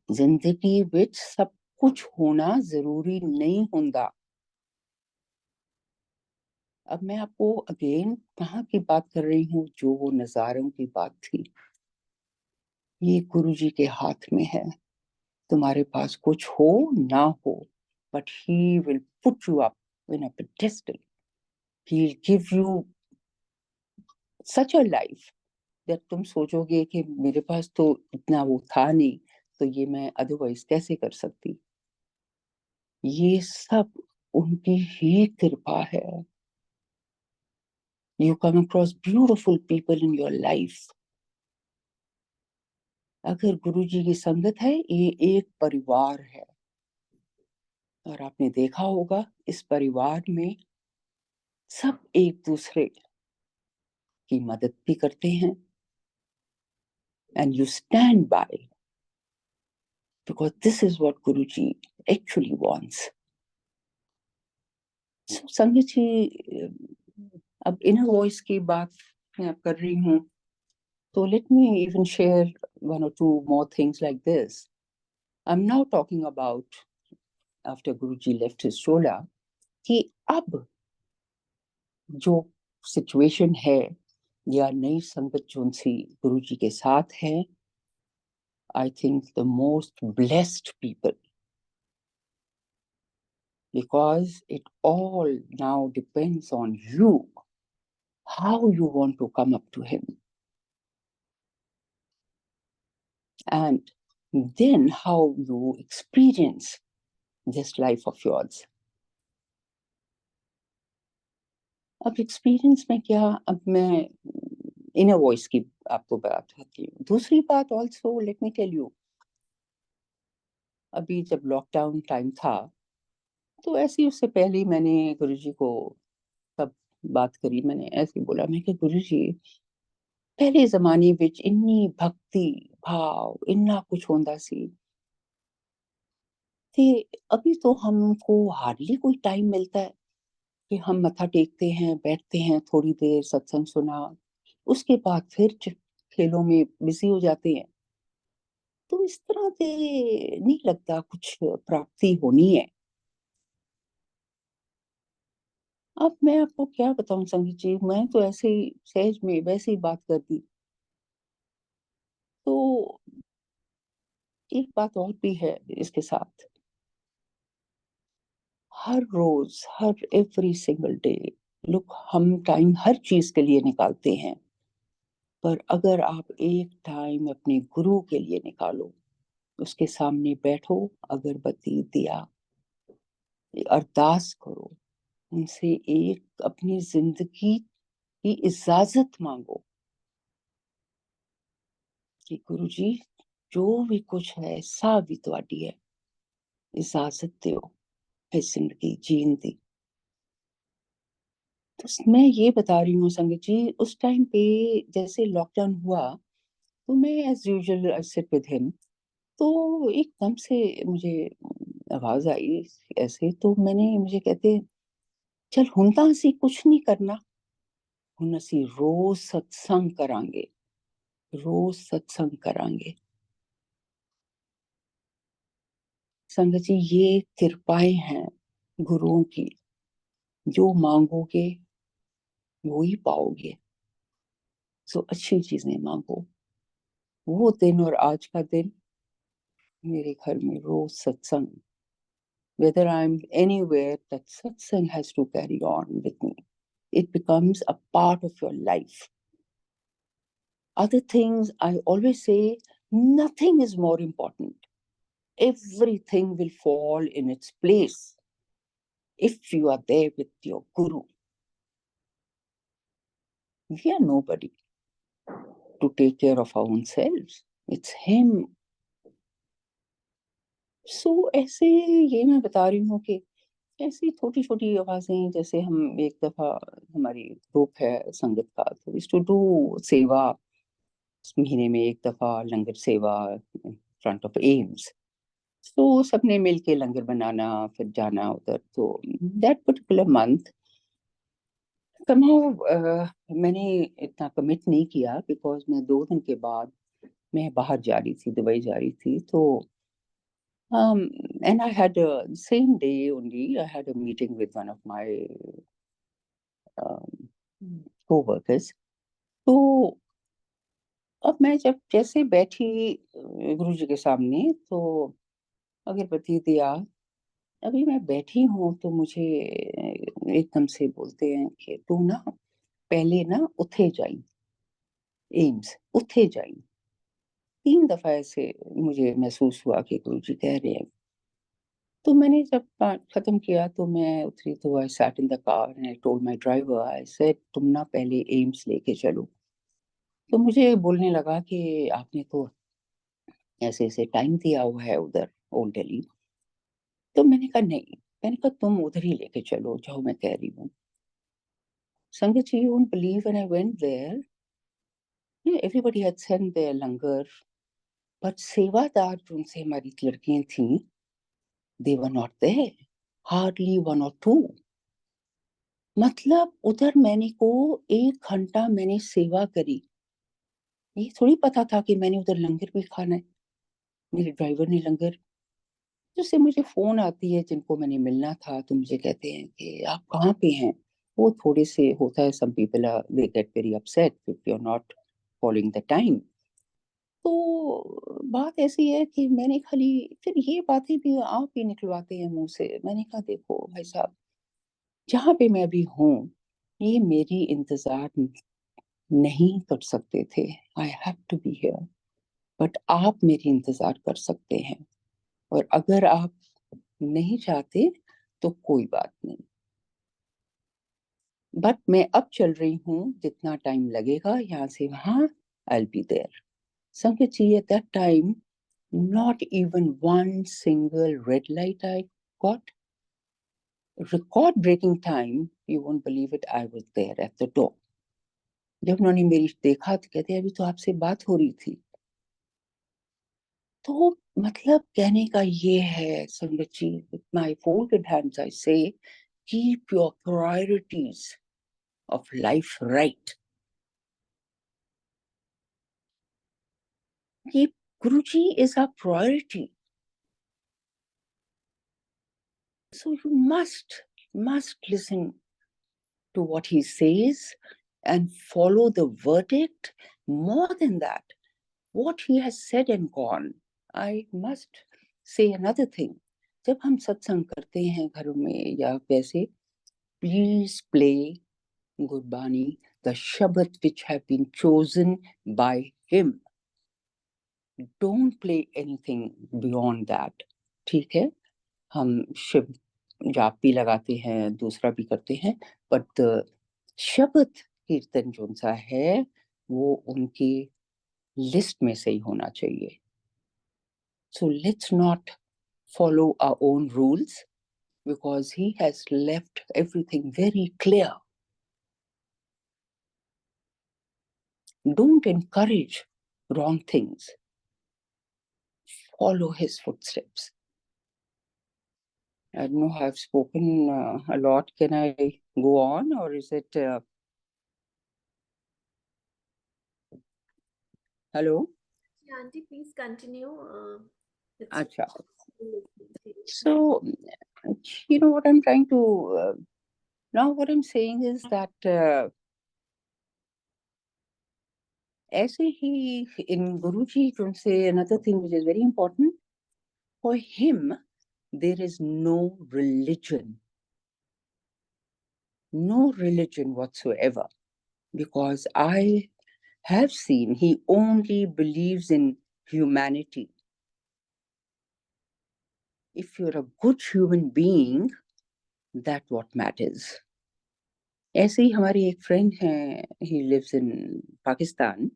जिंदगी विच सब कुछ होना जरूरी नहीं होता। अब मैं आपको अगेन कहाँ की बात कर रही हूँ, जो वो नजारों की बात थी। ये गुरु जी के हाथ में है, तुम्हारे पास कुछ हो ना हो, but he will put you up in a pedestal. He'll give you such a life that तुम सोचोगे कि मेरे पास तो इतना वो था नहीं, तो ये मैं अदरवाइज कैसे कर सकती। ये सब उनकी ही कृपा है। You come across beautiful people in your life. अगर गुरु जी की संगत है, ये एक परिवार है, और आपने देखा होगा इस परिवार में सब एक दूसरे की मदद भी करते हैं, and you stand by, because this is what Guruji actually wants. So संगत जी, अब इनर वॉइस की बात मैं अब कर रही हूँ, तो let me even share one or two more things like this. I'm now talking about after Guruji left his shola, कि अब जो सिचुएशन है या नई संगत जो सी गुरुजी के साथ है, I think the most blessed people, because it all now depends on you, how you want to come up to him, and then how you experience this life of yours. अब experience में क्या, अब मैं inner voice की आपको बात करती हूँ। दूसरी बात also, let me tell you, अभी जब लॉकडाउन टाइम था, तो ऐसे ही उससे पहले मैंने गुरुजी को तब बात करी। मैंने ऐसे बोला, मैं कि गुरुजी, पहले जमाने विच इन्नी भक्ति भाव इन्ना कुछ होंदा सी, कहते अभी तो हमको हार्डली कोई टाइम मिलता है कि हम मत्था टेकते हैं, बैठते हैं, थोड़ी देर सत्संग सुना, उसके बाद फिर खेलों में बिजी हो जाते हैं। तो इस तरह से नहीं लगता कुछ प्राप्ति होनी है। अब मैं आपको क्या बताऊं संगीत जी, मैं तो ऐसे ही सहज में वैसे ही बात कर दी। तो एक बात और भी है इसके साथ, हर रोज, हर एवरी सिंगल डे, लुक, हम टाइम हर चीज के लिए निकालते हैं, पर अगर आप एक टाइम अपने गुरु के लिए निकालो, उसके सामने बैठो, अगरबत्ती दिया, अरदास करो, उनसे एक अपनी जिंदगी की इजाजत मांगो कि गुरु जी, जो भी कुछ है सब ਤੁਹਾਡੀ है, इजाजत दो है जिंदगी जीने दी। तो मैं ये बता रही हूँ संगत जी, उस टाइम पे जैसे लॉकडाउन हुआ, तो मैं as usual I sit with him. तो एकदम से मुझे आवाज आई ऐसे, तो मैंने मुझे कहते, चल हुन तां ਅਸੀਂ कुछ नहीं करना, हुन ਅਸੀਂ रोज सत्संग करांगे, रोज सत्संग करांगे। संगत जी, ये कृपाएं हैं गुरुओं की, जो मांगोगे वो ही पाओगे। सो अच्छी चीजें मांगो। वो दिन और आज का दिन, मेरे घर में रोज सत्संग, whether I'm anywhere, that satsang has to carry on with me. It becomes a part of your life. Other things, I always say, nothing is more important. Everything will fall in its place if you are there with your guru. We are nobody to take care of our own selves. It's him. So ऐसे, ये मैं बता रही हूँ कि ऐसी छोटी छोटी आवाजें, जैसे हम एक दफा, हमारी ग्रुप है संगत का, तो वी टू डू सेवा, महीने में एक दफा लंगर सेवा फ्रंट ऑफ एम्स। तो सबने मिलके लंगर बनाना, फिर जाना उधर। तो दैट पर्टिकुलर मंथ somehow मैंने इतना कमिट नहीं किया, बिकॉज मैं 2 दिन के बाद मैं बाहर जा रही थी, दुबई जा रही थी। तो and I had same day only I had a meeting with one of my um, co-workers। तो अब मैं जब जैसे बैठी गुरु जी के सामने, तो अगरबत्ती दिया, अभी मैं बैठी हूँ, तो मुझे एकदम से बोलते हैं कि तू ना पहले ना उठे जाई, एम्स उठे जाई। 3 दफा ऐसे मुझे महसूस हुआ कि गुरु जी कह रहे हैं। तो मैंने जब पाठ खत्म किया, तो मैं उतरी, तो I sat in the car and I told my driver, I said, तुम ना पहले एम्स लेके चलो। तो मुझे बोलने लगा कि आपने तो ऐसे ऐसे टाइम दिया हुआ है उधर ओल्ड दिल्ली। तो मैंने कहा नहीं, मैंने कहा तुम उधर ही लेके चलो जो मैं कह रही हूँ। संगत जी, you won't believe, when I went there, everybody had sent their langar, but सेवादार जो उनसे हमारी लड़कियां थी, they were not there, hardly 1 or 2। मतलब उधर मैंने को 1 घंटा मैंने सेवा करी। ये थोड़ी पता था कि मैंने उधर लंगर भी खाना है। मेरे ड्राइवर ने लंगर, जिससे मुझे फोन आती है जिनको मैंने मिलना था, तो मुझे कहते हैं कि आप कहाँ पे हैं। वो थोड़े से होता है, some people they get very upset if you are not following the time. तो बात ऐसी है कि मैंने खाली, फिर ये बातें भी आप ही निकलवाते हैं मुंह से। मैंने कहा देखो भाई साहब, जहाँ पे मैं अभी हूँ, ये मेरी इंतजार नहीं कर सकते थे। I have to be here, but आप मेरी इंतजार कर सकते हैं, और अगर आप नहीं चाहते तो कोई बात नहीं। बट मैं अब चल रही हूँ, जितना टाइम लगेगा यहाँ से वहां, आई बी देयर। संगत जी, at that time, not even one single red light I got. Record breaking time, you won't believe it, I was there at the door। जब उन्होंने मेरी देखा, तो कहते अभी तो आपसे बात हो रही थी। तो मतलब कहने का ये है संगत जी, with my folded hands I say, keep your priorities of life right. Keep Guruji is our priority. So you must listen to what he says and follow the verdict. More than that, what he has said and gone. I must say another thing. जब हम सत्संग करते हैं घरों में या वैसे, please play Gurbani, the Shabad which have been chosen by him. Don't play anything beyond that. ठीक है, हम शिव जाप भी लगाते हैं, दूसरा भी करते हैं, but शब्द कीर्तन जो सा है वो उनकी लिस्ट में से ही होना चाहिए. So let's not follow our own rules because he has left everything very clear. Don't encourage wrong things. Follow his footsteps. I don't know, I've spoken a lot. Can I go on or is it... Hello? Yeah, Auntie, please continue. Acha. So, you know what I'm trying to... now what I'm saying is that ऐसे ही in Guruji can say another thing which is very important. For him, there is no religion whatsoever, because I have seen he only believes in humanity. If you're a good human being, that's what matters. ऐसे ही हमारी एक friend है, he lives in Pakistan.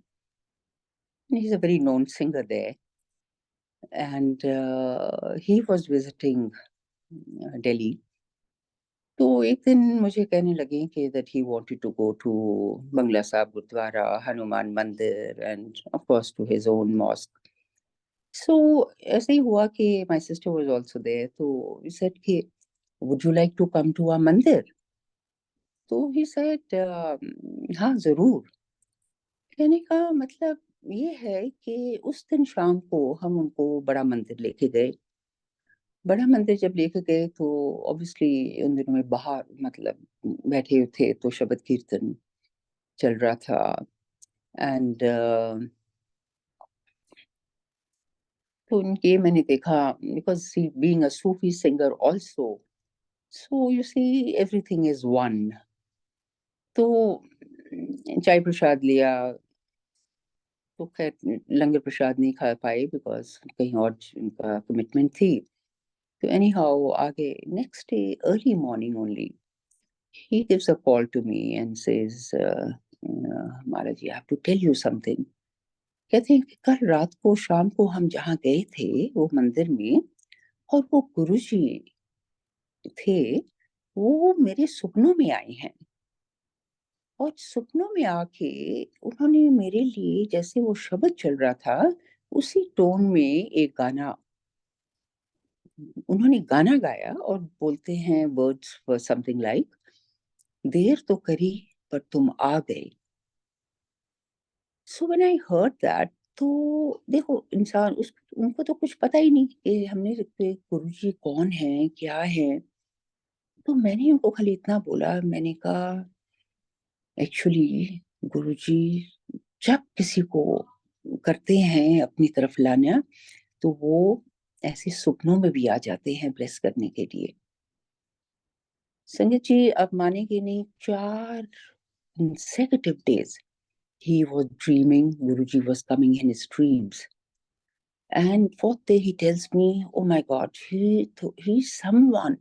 He's a very known singer there, and he was visiting Delhi. तो एक दिन मुझे कहने लगे कि that he wanted to go to Bangla Sahib Gurdwara, Hanuman Mandir, and of course to his own mosque. So ऐसे ही हुआ कि my sister was also there. तो he said कि would you like to come to our mandir? तो he said हाँ जरूर. कहने का मतलब ये है कि उस दिन शाम को हम उनको बड़ा मंदिर लेके गए. बड़ा मंदिर जब लेके गए तो ऑब्वियसली उन दिनों में बाहर मतलब बैठे थे तो शब्द कीर्तन चल रहा था. एंड तो उनके मैंने देखा, because being a Sufi singer also, so you see everything is one. तो चाय प्रसाद लिया, तो खैर लंगर प्रसाद नहीं खा पाए बिकॉज कहीं और उनका कमिटमेंट थी. तो एनी हाउ आगे next day early morning only he gives a call to me and says, Maharaji, I have to tell you something. कहते हैं कि कल रात को शाम को हम जहाँ गए थे वो मंदिर में, और वो गुरुजी थे, वो मेरे सपनों में आए हैं. और सपनों में आके उन्होंने मेरे लिए, जैसे वो शब्द चल रहा था उसी टोन में एक गाना, उन्होंने गाना गाया और बोलते हैं वर्ड्स वर समथिंग लाइक, देर तो करी पर तुम आ गए. So when I heard that, तो देखो इंसान उनको तो कुछ पता ही नहीं कि हमने गुरुजी कौन है क्या है. तो मैंने उनको खाली इतना बोला, मैंने कहा एक्चुअली गुरुजी जब किसी को करते हैं अपनी तरफ लाना, तो वो ऐसे सपनों में भी आ जाते हैं ब्लेस करने के लिए. संगत जी आप मानेंगे नहीं, 4 consecutive days he was dreaming Guruji was coming in his dreams. And fourth day he tells me, oh my God, he's someone.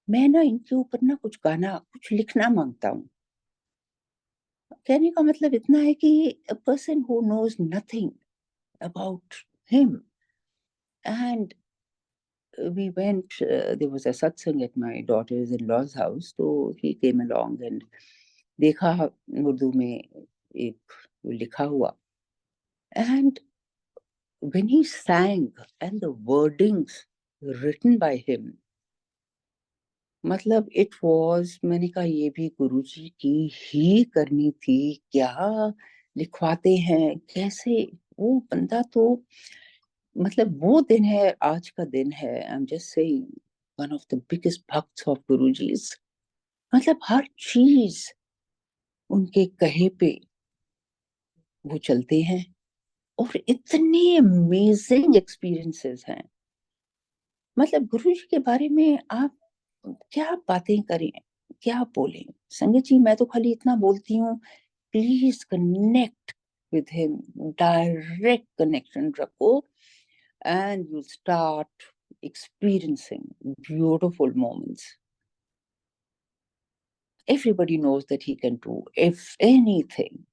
मैं ना इनके ऊपर ना कुछ गाना कुछ लिखना मांगता हूँ. कहने का मतलब इतना है कि a person who knows nothing about him. And we went, there was a satsang at my daughter's in-laws house, so he came along and देखा उर्दू में एक लिखा हुआ. And when he sang and the wordings written by him, मतलब it was, मैंने कहा ये भी गुरुजी की ही करनी थी क्या, लिखवाते हैं कैसे। वो बंदा तो मतलब वो दिन है, आज का दिन है, I am just saying, one of the biggest bhakts of Guruji's. मतलब हर चीज उनके कहे पे वो चलते हैं, और इतने अमेजिंग एक्सपीरियंसेस हैं। मतलब गुरुजी के बारे में आप क्या बातें करें, क्या बोलें। संगत जी, मैं तो खाली इतना बोलती हूँ, please connect with him, direct connection रखो, and you start experiencing beautiful moments. Everybody knows that he can do if anything।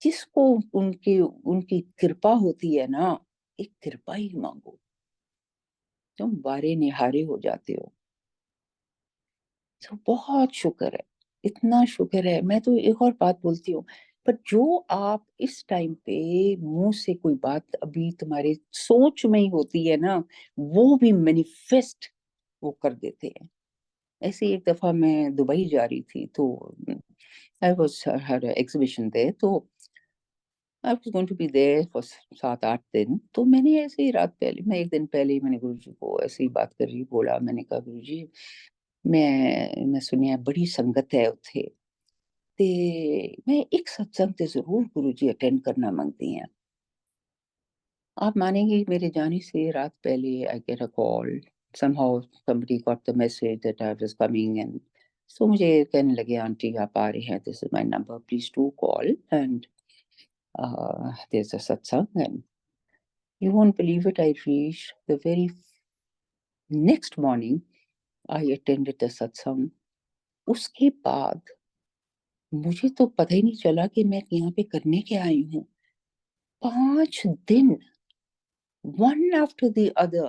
जिसको उनकी उनकी कृपा होती है ना, एक कृपा ही मांगो, तुम बारे निहारे हो जाते हो। तो बहुत शुक्र है, इतना शुक्र है। मैं तो एक और बात बोलती हूँ, पर जो आप इस टाइम पे मुंह से कोई बात अभी तुम्हारे सोच में ही होती है ना, वो भी मैनिफेस्ट वो कर देते हैं। ऐसे एक दफा मैं दुबई जा रही थी, तो I was had exhibition there, तो I was going to be there for 7-8 दिन। तो मैंने ऐसे ही रात पहले, मैं एक दिन पहले ही मैंने गुरुजी को ऐसे ही बात कर रही बोला, मैंने कहा गुरुजी, मैं सुनिया बड़ी संगत है उत्थे, ते मैं एक सत्संग ते जरूर गुरुजी अटेंड करना मांगती हैं। आप मानेंगे मेरे जाने से रात पहले I get a call, somehow somebody got the message that I was coming, and so मुझे कहने लगे, आंटी आप आ रही हैं, this is my number, please do call, and there's a satsang, and you won't believe it, I reached the very next morning, I attended the satsang। उसके बाद मुझे तो पता ही नहीं चला कि मैं यहाँ पे करने क्या आई हूँ। 5 दिन, one after the other,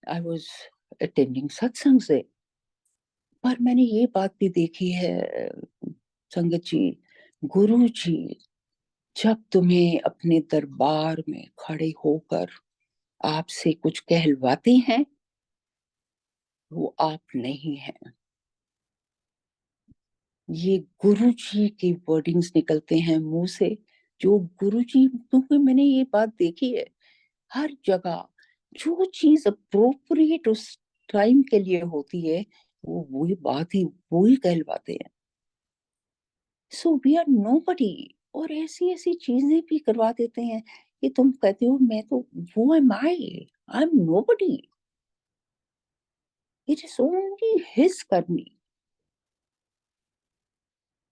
I was attending सत्संग से। पर मैंने ये बात भी देखी है संगत जी, गुरु जी जब तुम्हें अपने दरबार में खड़े होकर आपसे कुछ कहलवाते हैं, वो आप नहीं हैं, ये गुरु जी के वर्डिंग्स निकलते हैं मुंह से। जो गुरु जी, क्योंकि मैंने ये बात देखी है हर जगह, जो चीज अप्रोप्रिएट उस टाइम के लिए होती है, वो वही बात ही वही कहलवाते हैं। सो वी आर नोबडी, और ऐसी ऐसी चीजें भी करवा देते हैं कि तुम कहते हो मैं तो, वो am I am nobody, it is only his करनी।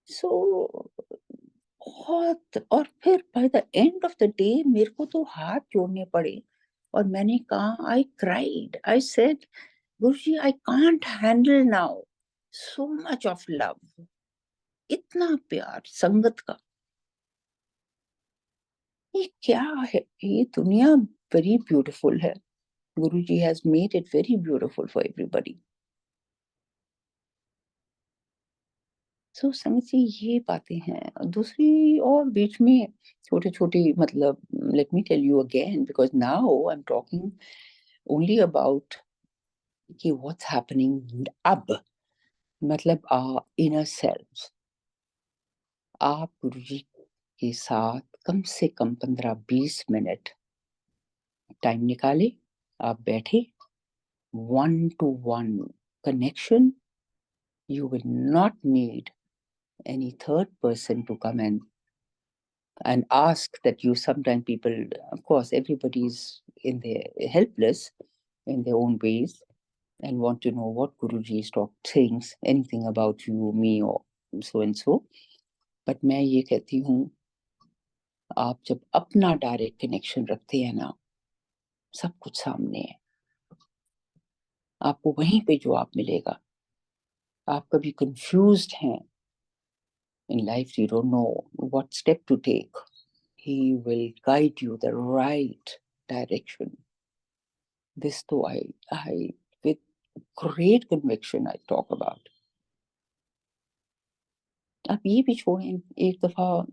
सो बहुत, और फिर by the end of the day मेरे को तो हाथ जोड़ने पड़े, और मैंने कहा, I cried, I said, Guruji I can't handle now so much of love, इतना प्यार संगत का, ये क्या है, ये दुनिया वेरी ब्यूटीफुल है। Guruji has made it very beautiful for everybody. So संगत जी, ये बातें हैं। दूसरी और बीच में छोटे छोटे, मतलब let me tell you again, because now I am talking only about कि व्हाट्स हैपनिंग अब, मतलब इनर सेल्फ। आप गुरुजी के साथ कम से कम 15-20 मिनट टाइम निकाले, आप बैठे, 1-to-1 connection, you will not need any third person to come and ask that you. Sometimes people, of course everybody is in their helpless in their own ways, and want to know what Guruji is talk things, anything about you, me, or so and so। but मैं ये कहती हूँ, आप जब अपना direct connection रखते हैं ना, सब कुछ सामने है, आपको वहीं पे जवाब मिलेगा। आप कभी कंफ्यूज्ड हैं in life, you don't know what step to take, he will guide you the right direction। This though I with great conviction I talk about, अब ये भी छोड़ें, एक दफ़ा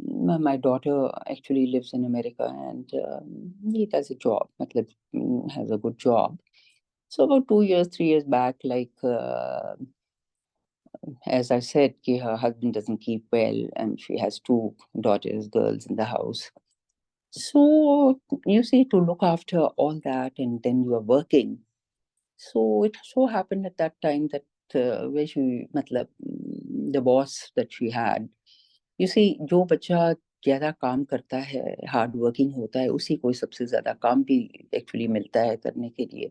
my daughter actually lives in America and he does a job, मतलब has a good job. So about 2 years, 3 years back, like as I said, कि her husband doesn't keep well and she has two daughters, girls in the house. So you see, to look after all that and then you are working. So it so happened at that time that where she, मतलब the boss that she had, you see, जो बच्चा ज़्यादा काम करता है, hard working होता है, उसी को सबसे ज़्यादा काम भी एक्चुअली मिलता है करने के लिए.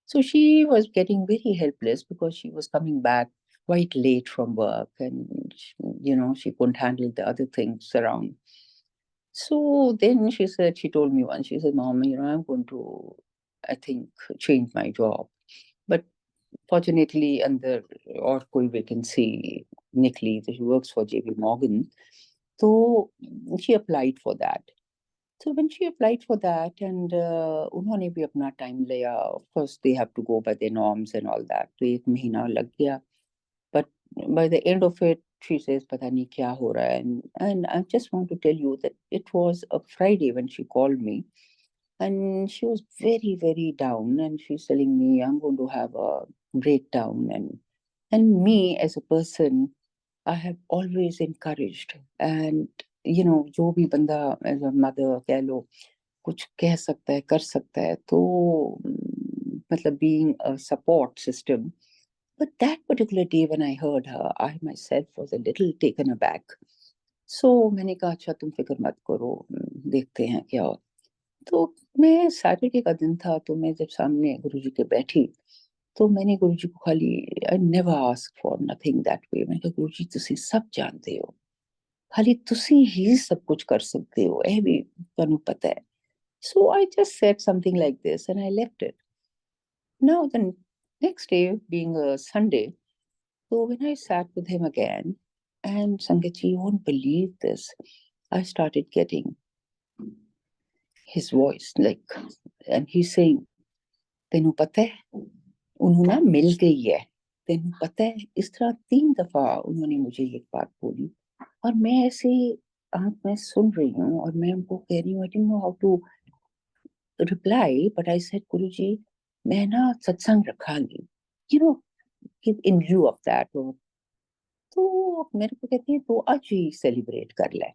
So she was getting very helpless because she was coming back quite late from work and, she couldn't handle the other things around. So then she told me once, she said, Mom, I'm going to, I think, change my job. But fortunately, under or koi vacancy nikli, so she works for JP Morgan. So she applied for that. So when she applied for that, and उन्होंने भी अपना time लिया, of course they have to go by their norms and all that. तो 1 महीना लग गया. But by the end of it, she says, पता नहीं क्या हो रहा है. And I just want to tell you that it was a Friday when she called me, and she was very, very down. And she's telling me, I'm going to have a breakdown. And me as a person, I have always encouraged. And जो भी बंदा as a mother कह लो कुछ कह सकता है, कर सकता है, तो मतलब being a support system. But that particular day when I heard her, I myself was a little taken aback. So मैंने कहा अच्छा तुम फिक्र मत करो, देखते हैं क्या हो. तो मैं सैटरडे का दिन था, तो मैं जब सामने गुरुजी के बैठी, तो मैंने गुरुजी को खाली, I never ask for nothing that way, मैंने कहा गुरुजी ਤੁਸੀਂ सब जानते हो, खाली ਤੁਸੀਂ ही सब कुछ कर सकते हो, ਇਹ भी ਤੁਹਾਨੂੰ पता है. So I just said something like this and I left it. Now, the next day, being a Sunday, so when I sat with him again, and Sangachi, you won't believe this, I started getting his voice, like, and he's saying, तेनू पता है, उन्होंने ना मिल गई है, तेनू पता है, इस तरह 3 दफा उन्होंने मुझे ये बात बोली, और मैं ऐसे आंख में सुन रही हूँ, और मैं उनको कह रही हूँ, I didn't know how to reply, but I said, Guruji, मैं ना सत्संग रखांगी, you know, in view of that. तो मेरे को कहती है तो आज ही सेलिब्रेट कर ले.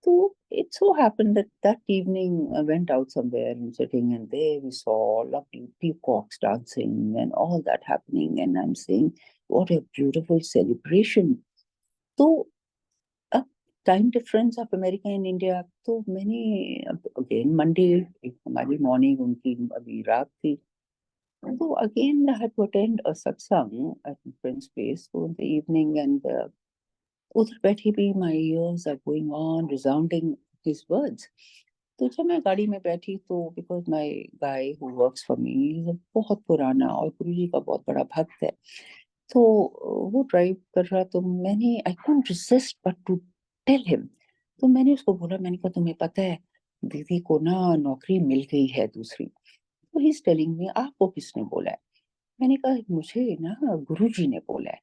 So it so happened that that evening I went out somewhere and sitting, and there we saw lovely peacocks dancing and all that happening, and I'm saying what a beautiful celebration. So अब time difference of America and India, तो मैंने again Monday हमारी morning, उनकी अभी रात थी. So again I had to attend a satsang at my friend's place. So in the evening, and उधर बैठी भी my ears are going on resounding his words. तो जब मैं गाड़ी में बैठी, तो because my guy who works for me is a बहुत पुराना और गुरुजी का बहुत बड़ा भक्त है, तो वो ड्राइव कर रहा, तो मैंने I couldn't resist but to tell him. तो मैंने उसको बोला, मैंने कहा तुम्हें पता है दीदी को ना नौकरी मिल गई है दूसरी. तो ही इज टेलिंग मी आपको किसने बोला है. मैंने कहा मुझे ना गुरुजी ने बोला है.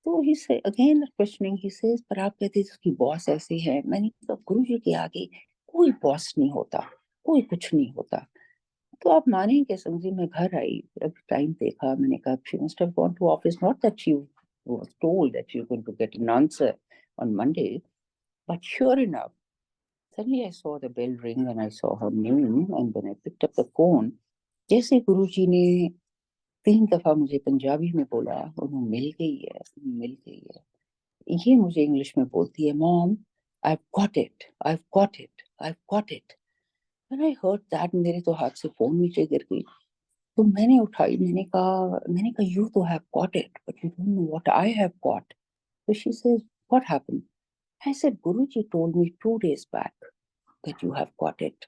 तो ही से अगेन क्वेश्चनिंग, ही सेज पर आप कहते थे उसकी बॉस ऐसे है. मैंने कहा गुरुजी के आगे कोई बॉस नहीं होता, कोई कुछ नहीं होता. तो आप मानेंगे समझिए, मैं घर आई, अब टाइम देखा, मैंने कहा she must have gone to office, not that she was told that you're going to get an answer on Monday, but sure enough, suddenly I saw the bell ring and I saw her name, and when I picked up the phone, जैसे गुरुजी ने 3 दफा मुझे पंजाबी में बोला, उन्हें मिल गई है, मिल गई है, ये मुझे इंग्लिश में बोलती है, mom I've got it, I've got it, I've got it. When I heard that, मेरे तो हाथ से फोन नीचे गिर गई. तो मैंने उठाई, मैंने कहा you तो have got it, but you don't know what I have got. So she says, what happened? I said, Guruji told me 2 days back that you have got it.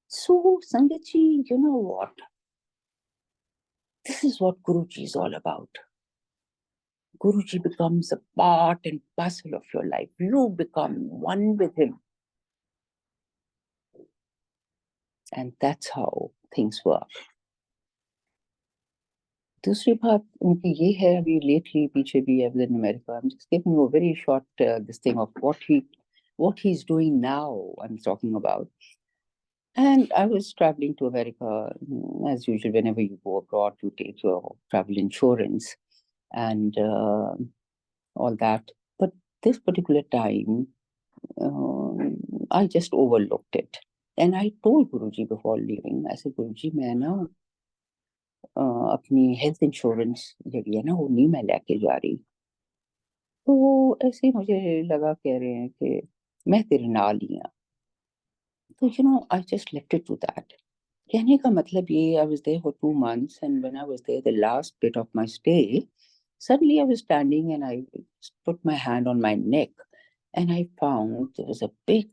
So Sangatji, you know what? This is what Guruji is all about. Guruji becomes a part and parcel of your life. You become one with him. And that's how things work. दूसरी बात उनकी ये है, अभी lately पीछे भी I was in America, I am just giving you a very short this thing of what he's doing now, I'm talking about. And I was traveling to America, as usual. Whenever you go abroad, you take your travel insurance and all that. But this particular time, I just overlooked it. And I told Guruji before leaving, I said, Guruji, मैं ना अपनी health insurance जड़ी है ना वो नहीं मैं लेके जा रही। तो वो ऐसे ही मुझे लगा कह रहे हैं कि मैं तेरे नाल ही हूँ। तो I just left it to that. कहने का मतलब ये, I was there for 2 months and when I was there the last bit of my stay, suddenly I was standing and I put my hand on my neck and I found there was a big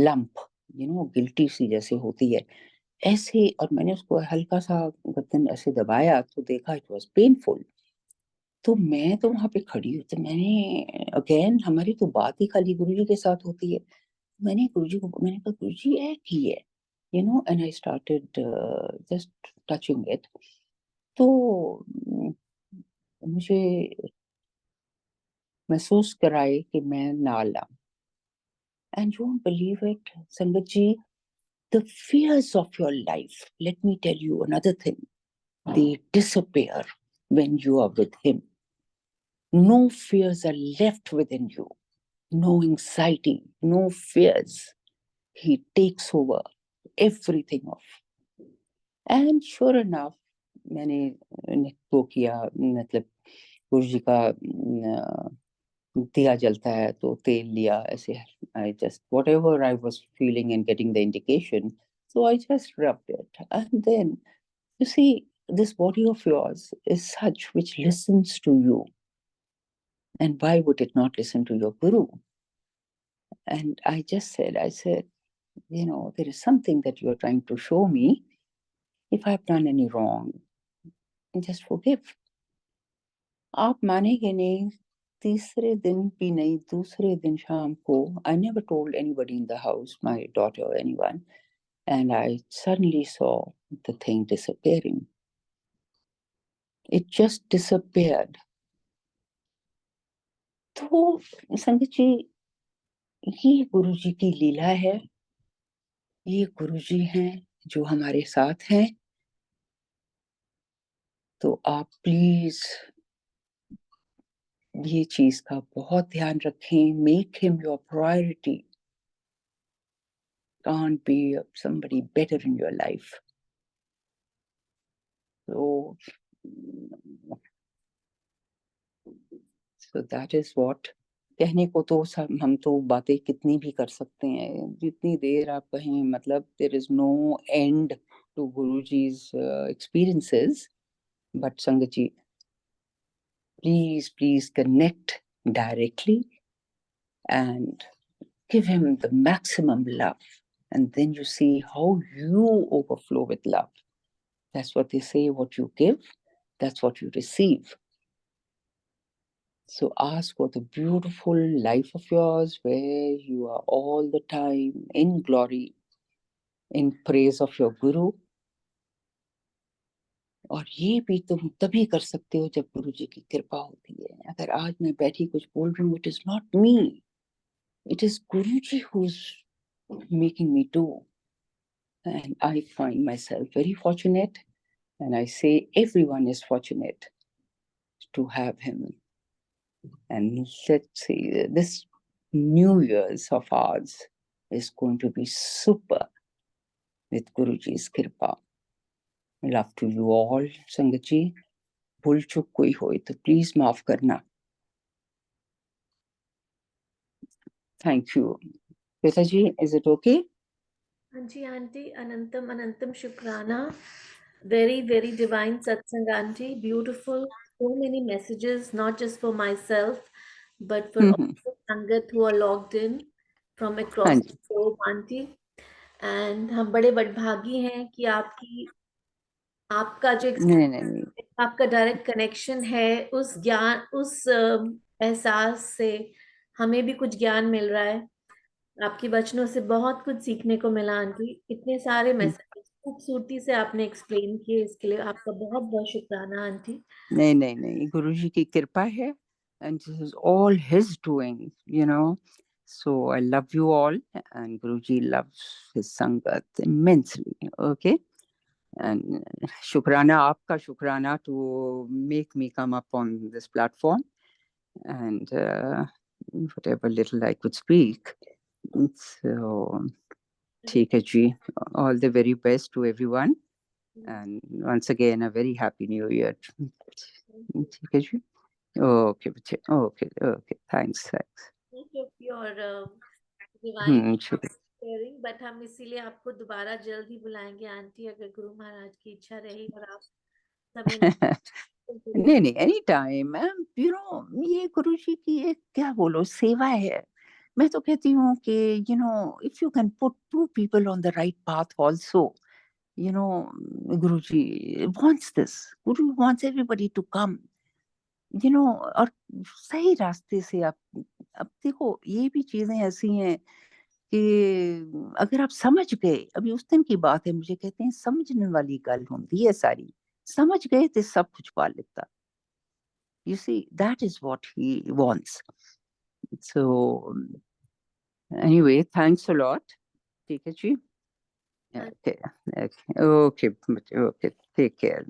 lump, गिल्टी सी जैसे होती है ऐसे, और मैंने उसको हल्का सा गर्दन ऐसे दबाया तो देखा इट वाज पेनफुल। तो मैं तो वहां पे खड़ी हूँ, तो मैंने अगेन, हमारी तो बात ही खाली गुरुजी के साथ होती है। मैंने कहा गुरुजी है की है, and I started just touching it. तो मुझे महसूस कराए कि मैं नाला। And you won't believe it संगत जी, the fears of your life, let me tell you another thing, they disappear when you are with him. No fears are left within you, no anxiety, no fears. He takes over everything off. And sure enough, मैंने वो किया, मतलब गुरु जी का दिया जलता है तो तेल लिया ऐसे, I just whatever I was feeling and getting the indication, so I just rubbed it. And then you see, this body of yours is such which listens to you, and why would it not listen to your guru? And I said, there is something that you are trying to show me. If I've done any wrong, just forgive. आप मानेंगे नहीं, तीसरे दिन भी नहीं, दूसरे दिन शाम को, I never told anybody in the house, my daughter or anyone, and I suddenly saw the thing disappearing. It just disappeared. तो संगत जी, ये गुरु जी की लीला है, ये गुरु जी हैं जो हमारे साथ हैं। तो आप प्लीज ये चीज का बहुत ध्यान रखें, make him your priority, can't be somebody better in your life. So, that is what, कहने को तो सब हम तो बातें कितनी भी कर सकते हैं, जितनी देर आप कहें, मतलब there is no end to Guruji's experiences. But Sangatji, please connect directly and give him the maximum love, and then you see how you overflow with love. That's what they say, what you give, that's what you receive. So ask for the beautiful life of yours where you are all the time in glory, in praise of your Guru. और ये भी तुम तभी कर सकते हो जब गुरु जी की कृपा होती है। अगर आज मैं बैठी कुछ बोल रही हूँ, it is not me, it is Guru ji who is making me do. And I find myself very fortunate, and I say everyone is fortunate to have him. And let's see, this New Year's of ours is going to be super with Guruji's Kripa. Love to you all, Sangat ji. भूल चूक कोई होए तो please माफ करना। Thank you. Shweta ji, is it okay? Aunty, Anantam, Anantam Shukrana. Very, very divine Satsang, Aunty. Beautiful. So many messages, not just for myself, but for all hmm, the Sangat who are logged in from हाँ across the ji. globe, Aunty. And हम बड़े बड़भागी हैं कि आपका जो नहीं नहीं नहीं। आपका डायरेक्ट कनेक्शन है, उस ज्ञान, उस एहसास से हमें भी कुछ ज्ञान मिल रहा है। आपके वचनों से बहुत कुछ सीखने को मिला आंटी। इतने सारे मैसेज खूबसूरती से आपने एक्सप्लेन किए, इसके लिए आपका बहुत बहुत शुक्राना आंटी। नहीं नहीं नहीं, गुरुजी की कृपा है, and this is all his doing, you know. So I love you all, and Guruji loves his sangat immensely. Okay, and शुक्राना आपका, शुक्राना to make me come up on this platform, and whatever little I could speak. So ठीक है जी, all the very best to everyone, and once again a very happy new year. ठीक है जी, okay बच्चे, okay okay, thanks. Your divine शुक्र। Sharing, but हम इसीलिए आपको दोबारा जल्द ही बुलाएंगे आंटी, अगर गुरु महाराज की इच्छा रही और आप समय निकाल। नहीं नहीं, एनी टाइम मैम, ये गुरु जी की एक क्या बोलो सेवा है। मैं तो कहती हूँ कि if you can put to people on the right path also, you know guru ji wants this, guru wants everybody to come, और सही रास्ते से। आप अब देखो, ये भी चीजें ऐसी हैं कि अगर आप समझ गए, अभी उस दिन की बात है, मुझे कहते हैं समझने वाली गल होती है सारी, समझ गए तो सब कुछ पा लेता। You see, that is what he wants. So, anyway, thanks a lot. ठीक है जी। Okay, okay, okay, okay. Take care.